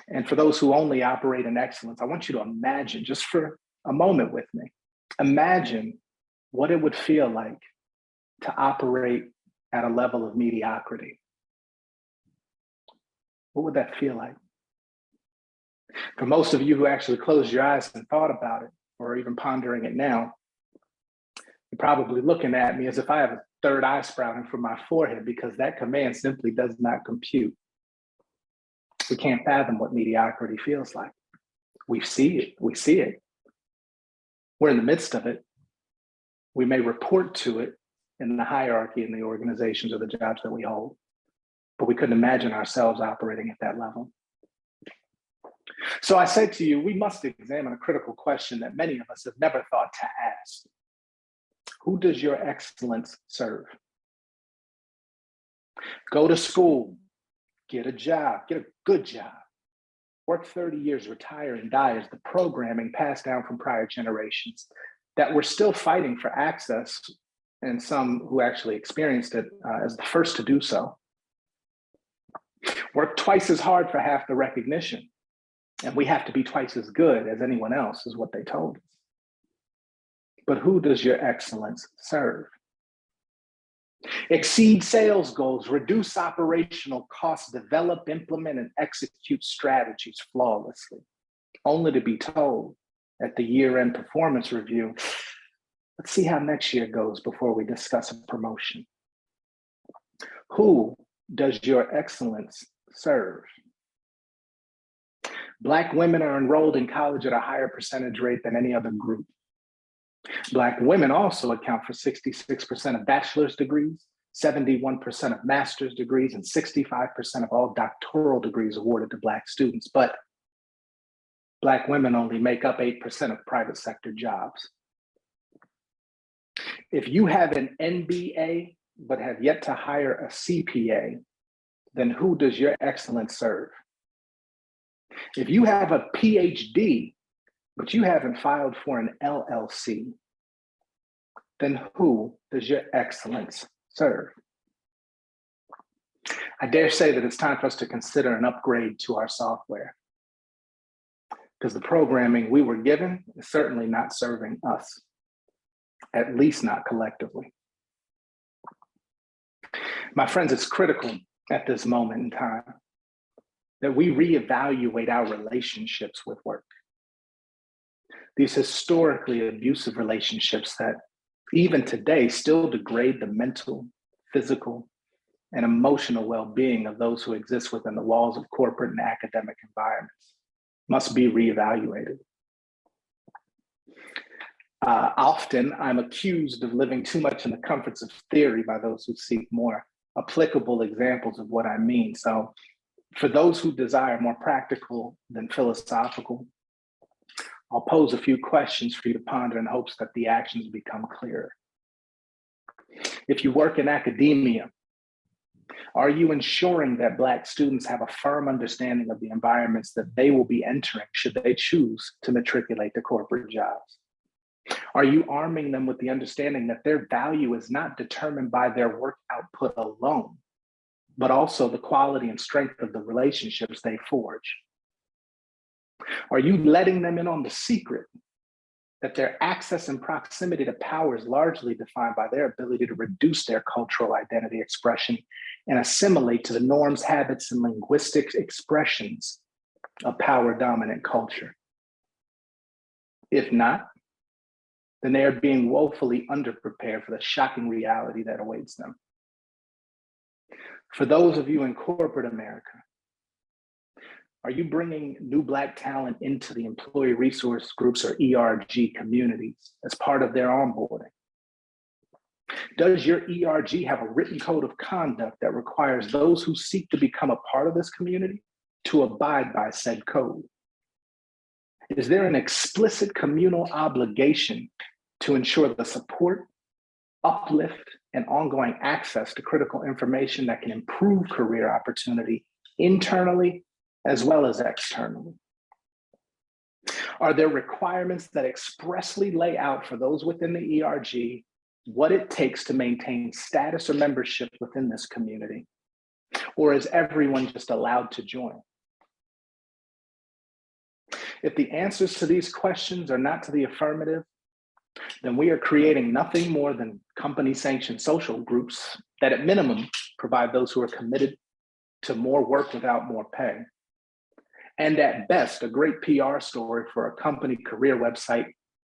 and for those who only operate in excellence, I want you to imagine just for a moment with me, imagine what it would feel like to operate at a level of mediocrity. What would that feel like? For most of you who actually closed your eyes and thought about it, or even pondering it now, you're probably looking at me as if I have a third eye sprouting from my forehead, because that command simply does not compute. We can't fathom what mediocrity feels like. We see it. We're in the midst of it. We may report to it in the hierarchy in the organizations or the jobs that we hold, but we couldn't imagine ourselves operating at that level. So I say to you, we must examine a critical question that many of us have never thought to ask. Who does your excellence serve? Go to school, get a job, get a good job, work 30 years, retire and die as the programming passed down from prior generations that we're still fighting for access, and some who actually experienced it as the first to do so. Work twice as hard for half the recognition, and we have to be twice as good as anyone else, is what they told us. But who does your excellence serve? Exceed sales goals, reduce operational costs, develop, implement, and execute strategies flawlessly, only to be told at the year-end performance review, let's see how next year goes before we discuss a promotion. Who does your excellence serve? Black women are enrolled in college at a higher percentage rate than any other group. Black women also account for 66% of bachelor's degrees, 71% of master's degrees, and 65% of all doctoral degrees awarded to Black students. But Black women only make up 8% of private sector jobs. If you have an MBA but have yet to hire a CPA, then who does your excellence serve? If you have a PhD, but you haven't filed for an LLC, then who does your excellence serve? I dare say that it's time for us to consider an upgrade to our software, because the programming we were given is certainly not serving us, at least not collectively. My friends, it's critical at this moment in time that we reevaluate our relationships with work. These historically abusive relationships that even today still degrade the mental, physical, and emotional well-being of those who exist within the walls of corporate and academic environments must be reevaluated. Often, I'm accused of living too much in the comforts of theory by those who seek more applicable examples of what I mean. So for those who desire more practical than philosophical, I'll pose a few questions for you to ponder in hopes that the actions become clearer. If you work in academia, are you ensuring that Black students have a firm understanding of the environments that they will be entering should they choose to matriculate to corporate jobs? Are you arming them with the understanding that their value is not determined by their work output alone, but also the quality and strength of the relationships they forge? Are you letting them in on the secret that their access and proximity to power is largely defined by their ability to reduce their cultural identity expression and assimilate to the norms, habits, and linguistic expressions of power-dominant culture? If not, then they are being woefully underprepared for the shocking reality that awaits them. For those of you in corporate America, are you bringing new Black talent into the employee resource groups or ERG communities as part of their onboarding? Does your ERG have a written code of conduct that requires those who seek to become a part of this community to abide by said code? Is there an explicit communal obligation to ensure the support, uplift, and ongoing access to critical information that can improve career opportunity internally as well as externally? Are there requirements that expressly lay out for those within the ERG what it takes to maintain status or membership within this community? Or is everyone just allowed to join? If the answers to these questions are not to the affirmative, then we are creating nothing more than company-sanctioned social groups that at minimum provide those who are committed to more work without more pay. And at best, a great PR story for a company career website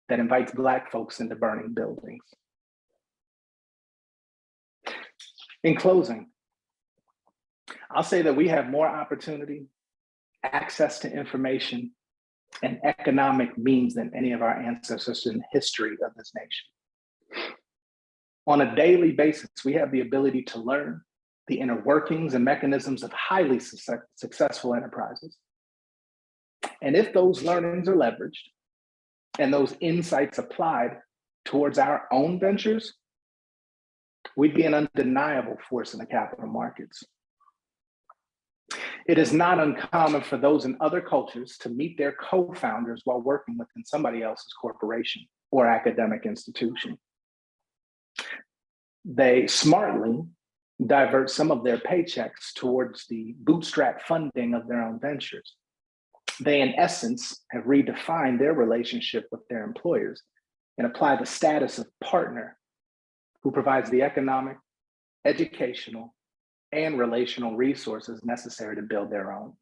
that invites Black folks into burning buildings. In closing, I'll say that we have more opportunity, access to information, and economic means than any of our ancestors in the history of this nation. On a daily basis, we have the ability to learn the inner workings and mechanisms of highly successful enterprises. And if those learnings are leveraged and those insights applied towards our own ventures, we'd be an undeniable force in the capital markets. It is not uncommon for those in other cultures to meet their co-founders while working within somebody else's corporation or academic institution. They smartly divert some of their paychecks towards the bootstrap funding of their own ventures. They, in essence, have redefined their relationship with their employers and apply the status of partner who provides the economic, educational, and relational resources necessary to build their own.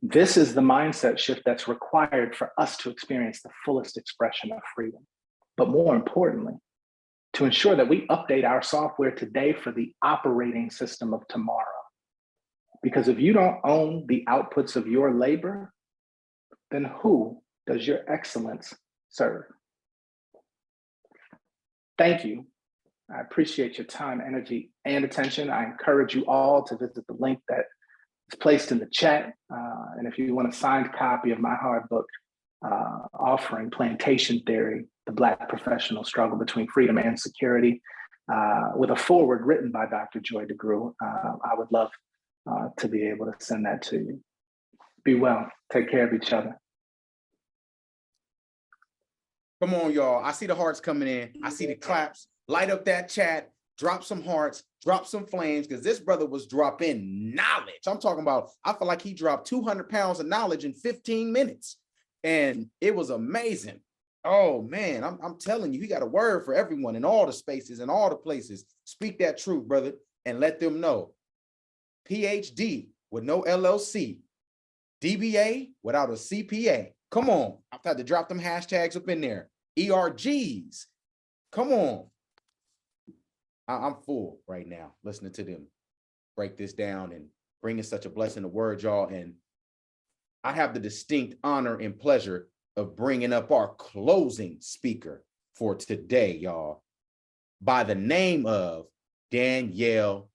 This is the mindset shift that's required for us to experience the fullest expression of freedom. But more importantly, to ensure that we update our software today for the operating system of tomorrow. Because if you don't own the outputs of your labor, then who does your excellence serve? Thank you. I appreciate your time, energy, and attention. I encourage you all to visit the link that is placed in the chat. And if you want a signed copy of my hard book offering Plantation Theory, the Black Professional Struggle Between Freedom and Security, with a foreword written by Dr. Joy DeGruy, I would love to be able to send that to you. Be well. Take care of each other. Come on, y'all. I see the hearts coming in. I see the claps. Light up that chat. Drop some hearts. Drop some flames, because this brother was dropping knowledge. I'm talking about, I feel like he dropped 200 pounds of knowledge in 15 minutes. And it was amazing. Oh, man, I'm telling you, he got a word for everyone in all the spaces and all the places. Speak that truth, brother, and let them know. PhD with no LLC. DBA without a CPA. Come on. I've had to drop them hashtags up in there. ERGs. Come on. I'm full right now listening to them break this down and bringing such a blessing of word, y'all. And I have the distinct honor and pleasure of bringing up our closing speaker for today, y'all, by the name of Danielle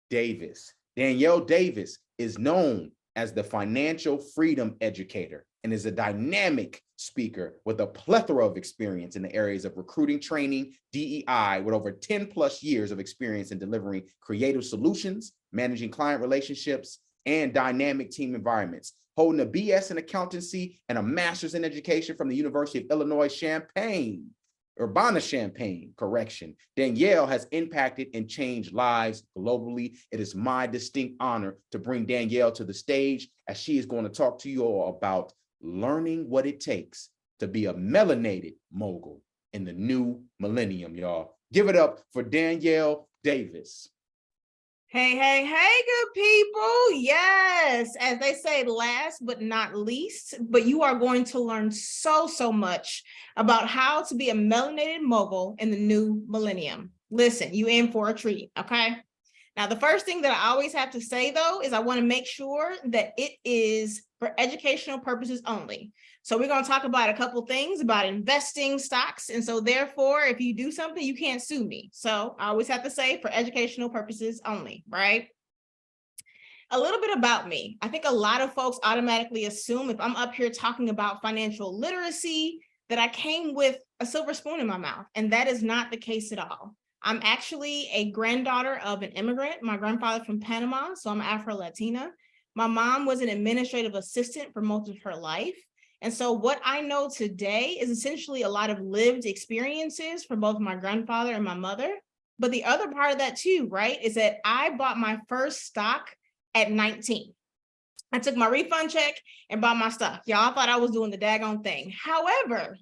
Davis. Danielle Davis is known as the financial freedom educator and is a dynamic speaker with a plethora of experience in the areas of recruiting, training, DEI, with over 10 plus years of experience in delivering creative solutions, managing client relationships, and dynamic team environments. Holding a BS in accountancy and a master's in education from the University of Illinois, Urbana-Champaign, correction. Danielle has impacted and changed lives globally. It is my distinct honor to bring Danielle to the stage, as she is going to talk to you all about learning what it takes to be a melanated mogul in the new millennium, y'all. Give it up for Danielle Davis. Hey, hey, hey, good people. Yes, as they say, last but not least, but you are going to learn so much about how to be a melanated mogul in the new millennium. Listen, you in for a treat, okay? Now, the first thing that I always have to say, though, is I want to make sure that it is for educational purposes only. So we're going to talk about a couple things about investing stocks. And so therefore, if you do something, you can't sue me. So I always have to say for educational purposes only, right? A little bit about me. I think a lot of folks automatically assume if I'm up here talking about financial literacy, that I came with a silver spoon in my mouth. And that is not the case at all. I'm actually a granddaughter of an immigrant. My grandfather from Panama, so I'm Afro-Latina. My mom was an administrative assistant for most of her life. And so what I know today is essentially a lot of lived experiences for both my grandfather and my mother. But the other part of that too, right, is that I bought my first stock at 19. I took my refund check and bought my stock. Y'all thought I was doing the daggone thing. However,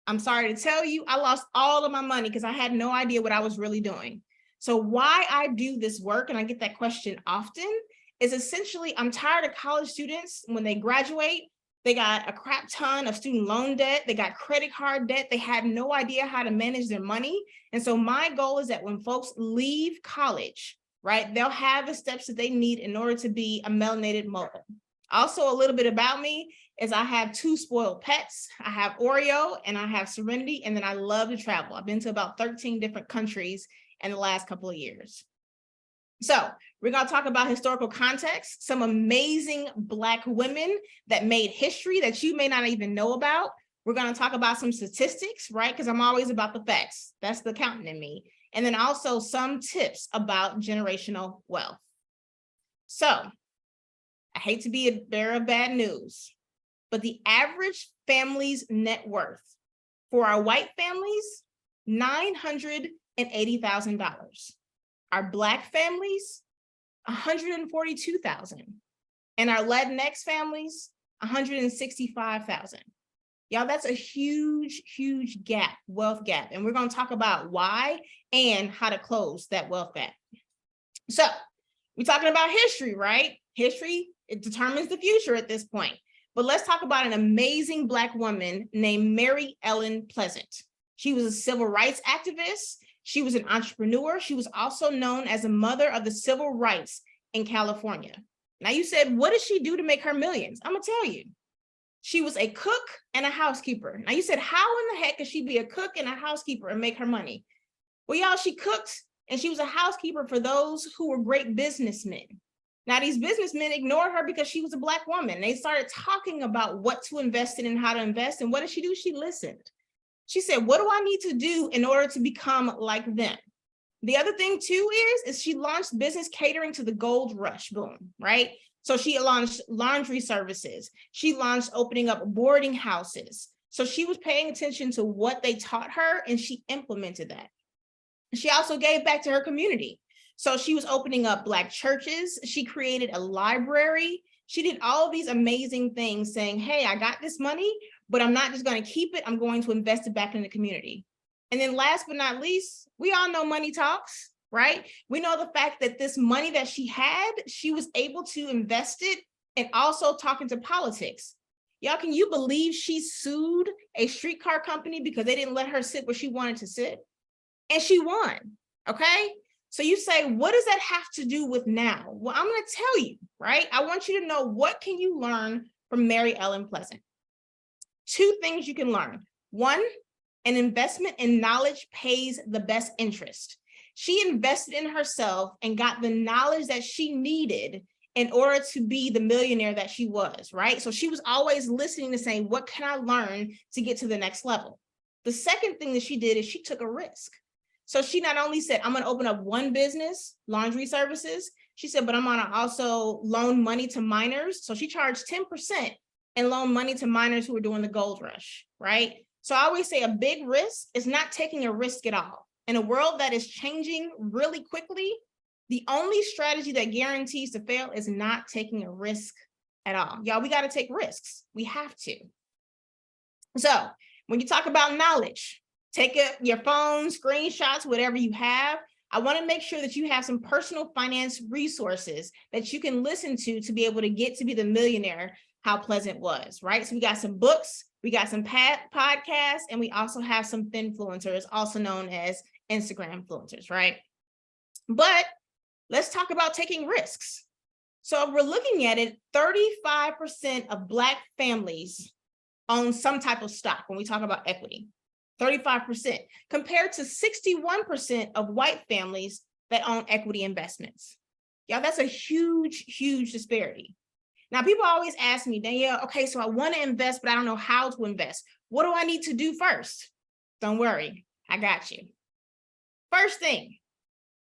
I'm sorry to tell you, I lost all of my money because I had no idea what I was really doing. So why I do this work, and I get that question often, is essentially I'm tired of college students when they graduate. They got a crap ton of student loan debt. They got credit card debt. They had no idea how to manage their money. And so my goal is that when folks leave college, right, they'll have the steps that they need in order to be a melanated mogul. Also, a little bit about me is I have 2 spoiled pets. I have Oreo and I have Serenity, and then I love to travel. I've been to about 13 different countries in the last couple of years. So we're going to talk about historical context, some amazing Black women that made history that you may not even know about. We're going to talk about some statistics, right? Because I'm always about the facts. That's the accountant in me. And then also some tips about generational wealth. So I hate to be a bearer of bad news, but the average family's net worth for our white families, $980,000. Our Black families, $142,000. And our Latinx families, $165,000. Y'all, that's a huge gap, wealth gap. And we're going to talk about why and how to close that wealth gap. So we're talking about history, right? History, it determines the future at this point. But let's talk about an amazing Black woman named Mary Ellen Pleasant. She was a civil rights activist. She was an entrepreneur. She was also known as a mother of the civil rights in California. Now you said, what did she do to make her millions? I'm gonna tell you. She was a cook and a housekeeper. Now you said, how in the heck could she be a cook and a housekeeper and make her money? Well, y'all, she cooked and she was a housekeeper for those who were great businessmen. Now, these businessmen ignored her because she was a Black woman. They started talking about what to invest in and how to invest. And what did she do? She listened. She said, what do I need to do in order to become like them? The other thing too is she launched business catering to the gold rush boom, right? So she launched laundry services. She launched opening up boarding houses. So she was paying attention to what they taught her and she implemented that. She also gave back to her community. So she was opening up Black churches. She created a library. She did all of these amazing things saying, hey, I got this money, but I'm not just going to keep it. I'm going to invest it back in the community. And then last but not least, we all know money talks, right? We know the fact that this money that she had, she was able to invest it and also talk into politics. Y'all, can you believe she sued a streetcar company because they didn't let her sit where she wanted to sit? And she won, okay? So you say, what does that have to do with now? Well, I'm gonna tell you, right? I want you to know, what can you learn from Mary Ellen Pleasant? 2 things you can learn. 1, an investment in knowledge pays the best interest. She invested in herself and got the knowledge that she needed in order to be the millionaire that she was, right? So she was always listening to say, what can I learn to get to the next level? The second thing that she did is she took a risk. So she not only said, I'm gonna open up one business, laundry services, she said, but I'm gonna also loan money to miners. So she charged 10% and loan money to miners who were doing the gold rush, right? So I always say a big risk is not taking a risk at all. In a world that is changing really quickly, the only strategy that guarantees to fail is not taking a risk at all. Y'all, we got to take risks. We have to. So when you talk about knowledge, take your phone, screenshots, whatever you have. I want to make sure that you have some personal finance resources that you can listen to be able to get to be the millionaire how Pleasant was, right? So we got some books, we got some podcasts, and we also have some finfluencers, also known as Instagram influencers, right? But let's talk about taking risks. So if we're looking at it, 35% of Black families own some type of stock when we talk about equity, 35%, compared to 61% of white families that own equity investments. Yeah, that's a huge, huge disparity. Now, people always ask me, Danielle, okay, so I want to invest, but I don't know how to invest. What do I need to do first? Don't worry, I got you. First thing,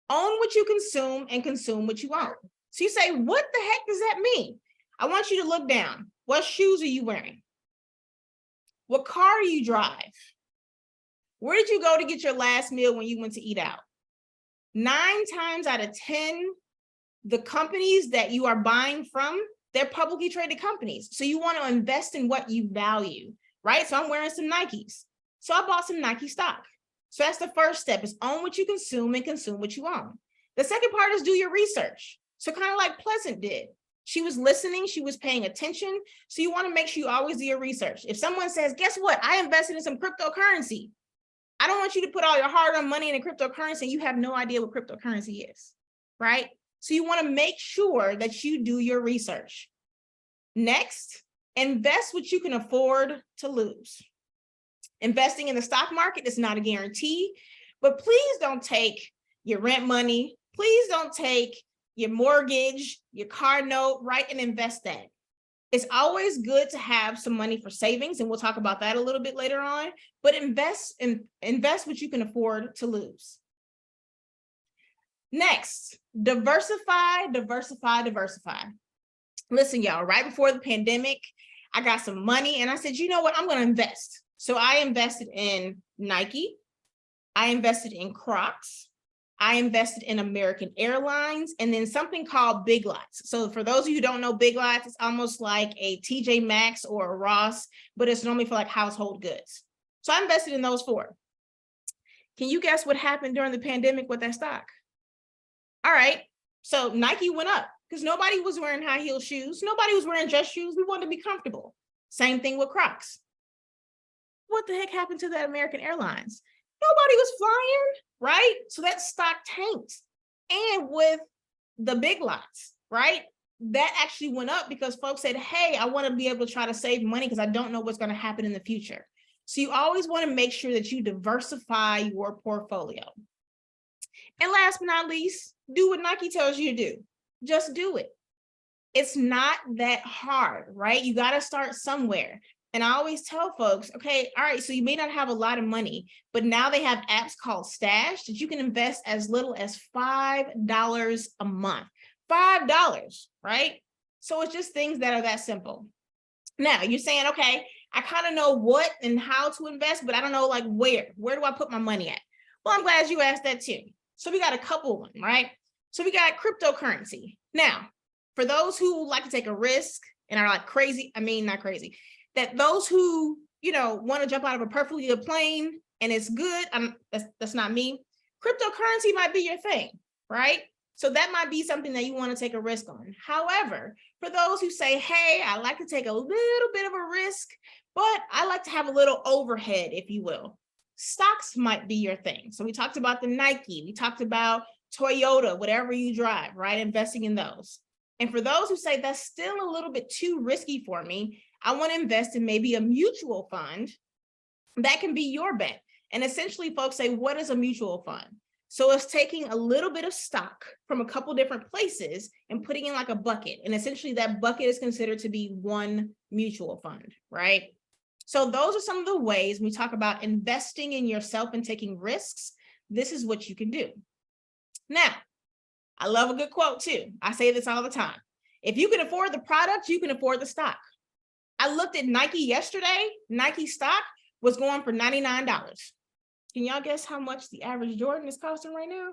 own what you consume and consume what you own. So you say, what the heck does that mean? I want you to look down. What shoes are you wearing? What car do you drive? Where did you go to get your last meal when you went to eat out? 9 times out of 10, the companies that you are buying from, they're publicly traded companies. So you want to invest in what you value, right? So I'm wearing some Nikes. So I bought some Nike stock. So that's the first step, is own what you consume and consume what you own. The second part is do your research. So kind of like Pleasant did. She was listening, she was paying attention. So you want to make sure you always do your research. If someone says, guess what? I invested in some cryptocurrency. I don't want you to put all your hard-earned money in a cryptocurrency and you have no idea what cryptocurrency is, right? So you want to make sure that you do your research. Next, invest what you can afford to lose. Investing in the stock market is not a guarantee, but please don't take your rent money. Please don't take your mortgage, your car note, right, and invest that. It's always good to have some money for savings, and we'll talk about that a little bit later on, but invest what you can afford to lose. Next, diversify. Listen, y'all, right before the pandemic, I got some money and I said, you know what, I'm going to invest. So I invested in Nike. I invested in Crocs. I invested in American Airlines, and then something called Big Lots. So for those of you who don't know Big Lots, it's almost like a TJ Maxx or a Ross, but it's normally for like household goods. So I invested in those 4. Can you guess what happened during the pandemic with that stock? All right, so Nike went up because nobody was wearing high heel shoes. Nobody was wearing dress shoes. We wanted to be comfortable. Same thing with Crocs. What the heck happened to that American Airlines? Nobody was flying, right? So that stock tanked. And with the Big Lots, right? That actually went up because folks said, hey, I want to be able to try to save money because I don't know what's going to happen in the future. So you always want to make sure that you diversify your portfolio. And last but not least, do what Nike tells you to do. Just do it. It's not that hard, right? You got to start somewhere. And I always tell folks, okay, all right, so you may not have a lot of money, but now they have apps called Stash that you can invest as little as $5 a month. $5, right? So it's just things that are that simple. Now you're saying, okay, I kind of know what and how to invest, but I don't know like where do I put my money at? Well, I'm glad you asked that too. So we got a couple of them, right? So we got cryptocurrency. Now, for those who like to take a risk and are like crazy, not crazy, that those who, want to jump out of a perfectly good plane and it's good, that's not me. Cryptocurrency might be your thing, right? So that might be something that you want to take a risk on. However, for those who say, hey, I like to take a little bit of a risk, but I like to have a little overhead, if you will. Stocks might be your thing. So we talked about the Nike, we talked about Toyota, whatever you drive, right? Investing in those. And for those who say that's still a little bit too risky for me, I want to invest in maybe a mutual fund. That can be your bet. And essentially folks say, what is a mutual fund? So it's taking a little bit of stock from a couple different places and putting in like a bucket. And essentially that bucket is considered to be one mutual fund, right? So those are some of the ways when we talk about investing in yourself and taking risks. This is what you can do. Now, I love a good quote too. I say this all the time. If you can afford the product, you can afford the stock. I looked at Nike yesterday. Nike stock was going for $99. Can y'all guess how much the average Jordan is costing right now?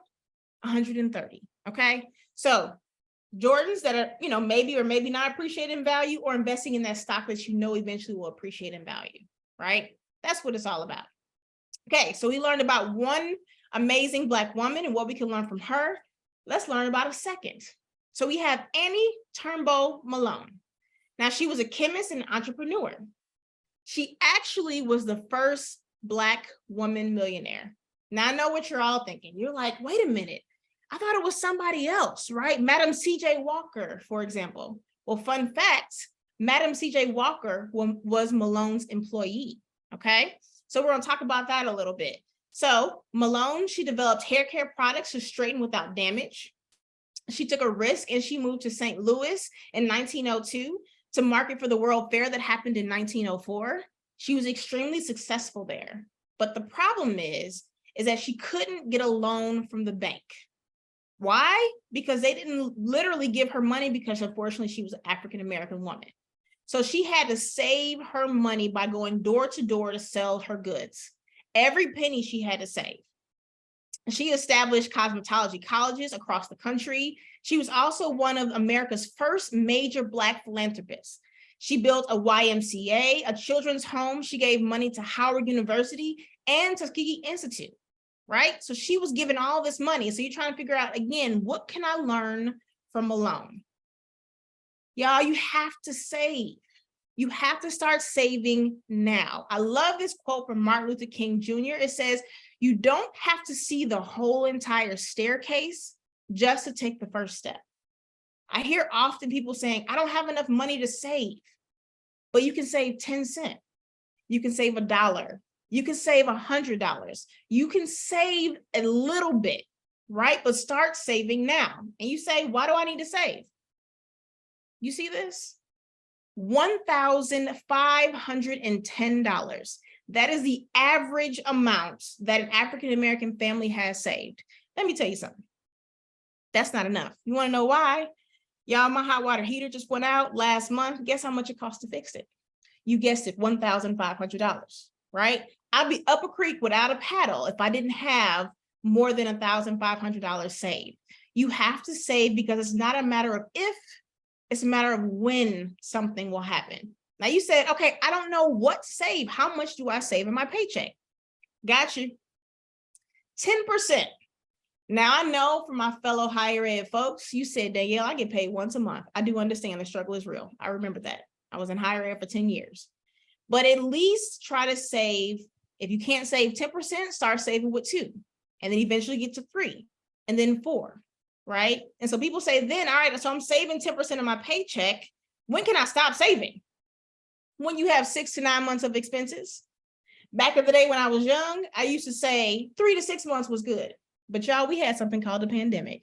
$130. Okay. So Jordans that are, maybe or maybe not appreciating value, or investing in that stock that eventually will appreciate in value, right? That's what it's all about. Okay. So we learned about one amazing Black woman and what we can learn from her. Let's learn about a second. So we have Annie Turnbull Malone. Now she was a chemist and entrepreneur. She actually was the first Black woman millionaire. Now I know what you're all thinking. You're like, wait a minute. I thought it was somebody else, right? Madam C.J. Walker, for example. Well, fun fact, Madam C.J. Walker was Malone's employee, okay? So we're gonna talk about that a little bit. So Malone, she developed hair care products to straighten without damage. She took a risk and she moved to St. Louis in 1902 to market for the World Fair that happened in 1904. She was extremely successful there. But the problem is that she couldn't get a loan from the bank. Why? Because they didn't literally give her money because unfortunately she was an African-American woman. So she had to save her money by going door to door to sell her goods. Every penny she had to save. She established cosmetology colleges across the country. She was also one of America's first major Black philanthropists. She built a YMCA, a children's home. She gave money to Howard University and Tuskegee Institute, right? So she was given all this money. So you're trying to figure out, again, what can I learn from Malone? Y'all, you have to save. You have to start saving now. I love this quote from Martin Luther King Jr. It says, you don't have to see the whole entire staircase just to take the first step. I hear often people saying, I don't have enough money to save, but you can save 10 cents. You can save $1. You can save $100. You can save a little bit, right? But start saving now. And you say, why do I need to save? You see this? $1,510. That is the average amount that an African-American family has saved. Let me tell you something. That's not enough. You want to know why? Y'all, my hot water heater just went out last month. Guess how much it cost to fix it? You guessed it, $1,500, right? I'd be up a creek without a paddle if I didn't have more than $1,500 saved. You have to save because it's not a matter of if, it's a matter of when something will happen. Now you said, okay, I don't know what to save. How much do I save in my paycheck? Got you. 10%. Now I know from my fellow higher ed folks, you said, Danielle, I get paid once a month. I do understand the struggle is real. I remember that. I was in higher ed for 10 years. But at least try to save. If you can't save 10%, start saving with 2. And then eventually get to 3. And then 4. Right? And so people say then, all right, so I'm saving 10% of my paycheck. When can I stop saving? When you have 6 to 9 months of expenses. Back in the day when I was young, I used to say 3 to 6 months was good. But y'all, we had something called the pandemic.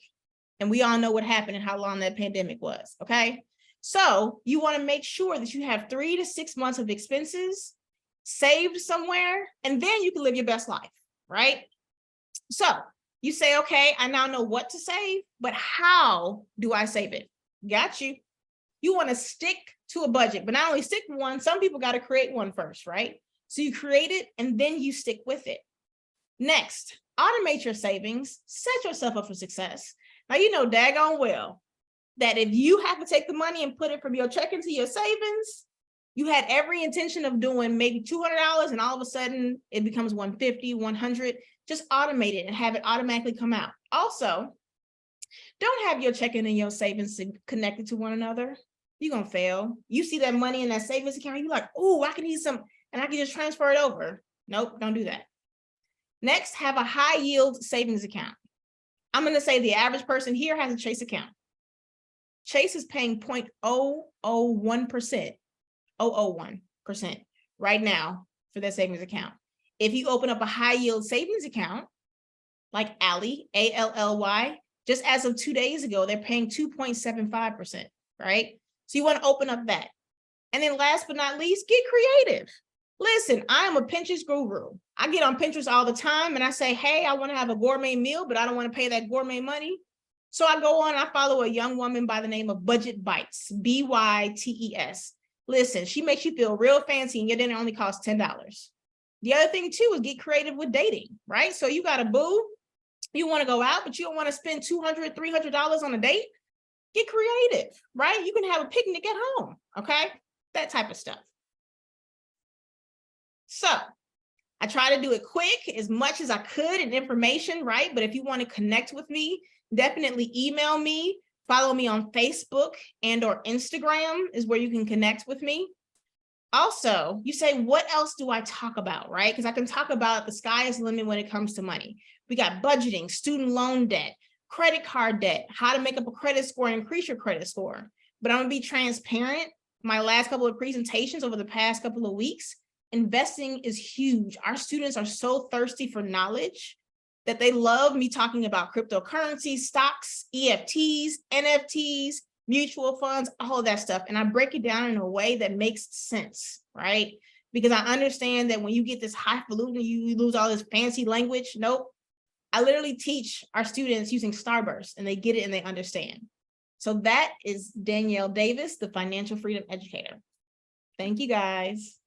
And we all know what happened and how long that pandemic was, okay? So you want to make sure that you have 3 to 6 months of expenses saved somewhere, and then you can live your best life, right? So you say, okay, I now know what to save, but how do I save it? Got you. You want to stick to a budget, but not only stick to one, some people got to create one first, right? So you create it and then you stick with it. Next, automate your savings, set yourself up for success. Now, you know daggone well that if you have to take the money and put it from your checking to your savings, you had every intention of doing maybe $200 and all of a sudden it becomes $150, $100. Just automate it and have it automatically come out. Also, don't have your checking and your savings connected to one another. You're going to fail. You see that money in that savings account, you're like, oh, I can need some, and I can just transfer it over. Nope, don't do that. Next, have a high yield savings account. I'm going to say the average person here has a Chase account. Chase is paying 0.001%, 0.001% right now for their savings account. If you open up a high yield savings account, like Ally, ALLY, just as of 2 days ago, they're paying 2.75%, right? So you want to open up that. And then last but not least, get creative. Listen, I am a Pinterest guru. I get on Pinterest all the time and I say, hey, I want to have a gourmet meal, but I don't want to pay that gourmet money. So I go on, I follow a young woman by the name of Budget Bites, BYTES. Listen, she makes you feel real fancy and your dinner only costs $10. The other thing too is get creative with dating, right? So you got a boo, you want to go out, but you don't want to spend $200, $300 on a date. Get creative, right? You can have a picnic at home, okay? That type of stuff. So I try to do it quick as much as I could in information, right? But if you want to connect with me, definitely email me, follow me on Facebook and or Instagram is where you can connect with me. Also, you say, what else do I talk about, right? Because I can talk about the sky is the limit when it comes to money. We got budgeting, student loan debt, credit card debt, how to make up a credit score and increase your credit score. But I'm gonna be transparent. My last couple of presentations over the past couple of weeks, investing is huge. Our students are so thirsty for knowledge that they love me talking about cryptocurrencies, stocks, EFTs, NFTs, mutual funds, all of that stuff. And I break it down in a way that makes sense, right? Because I understand that when you get this highfalutin, you lose all this fancy language. Nope. I literally teach our students using Starburst and they get it and they understand. So that is Danielle Davis, the Financial Freedom Educator. Thank you, guys.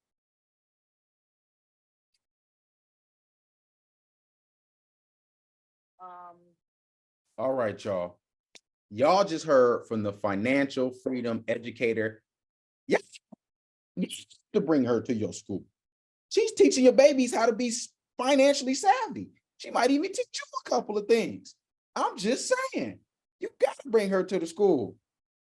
All right, y'all. Y'all just heard from the Financial Freedom Educator. Yes, you to bring her to your school. She's teaching your babies how to be financially savvy. She might even teach you a couple of things. I'm just saying, you got to bring her to the school.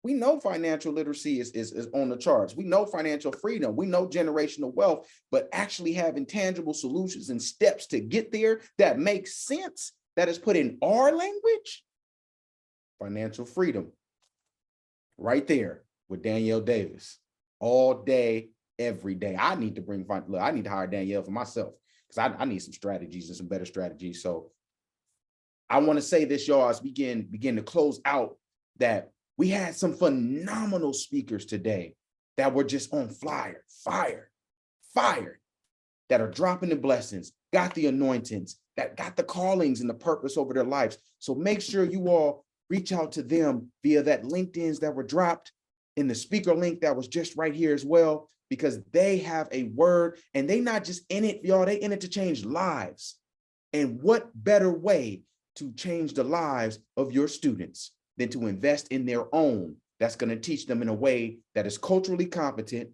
We know financial literacy is on the charts. We know financial freedom. We know generational wealth, but actually having tangible solutions and steps to get there that makes sense, that is put in our language, financial freedom, right there with Danielle Davis, all day, every day. I need to look, I need to hire Danielle for myself because I need some strategies and some better strategies. So I want to say this, y'all, as we begin to close out, that we had some phenomenal speakers today that were just on fire, that are dropping the blessings, got the anointings, that got the callings and the purpose over their lives. So make sure you all reach out to them via that LinkedIn's that were dropped in the speaker link that was just right here as well, because they have a word and they not just in it, y'all, they in it to change lives. And what better way to change the lives of your students than to invest in their own that's going to teach them in a way that is culturally competent,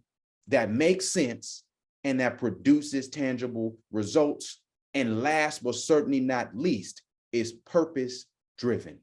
that makes sense, and that produces tangible results. And last but certainly not least is purpose driven.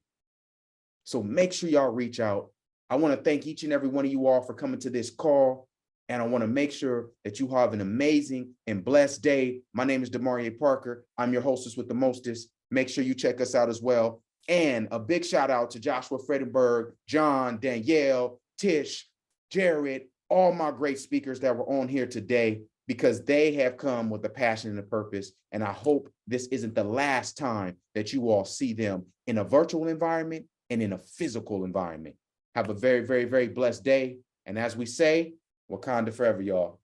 So make sure y'all reach out. I want to thank each and every one of you all for coming to this call. And I want to make sure that you have an amazing and blessed day. My name is Demarie Parker. I'm your hostess with the mostest. Make sure you check us out as well. And a big shout out to Joshua Fredenburg, John, Danielle, Tish, Jarrod, all my great speakers that were on here today, because they have come with a passion and a purpose. And I hope this isn't the last time that you all see them in a virtual environment and in a physical environment. Have a very, very, very blessed day. And as we say, Wakanda forever, y'all.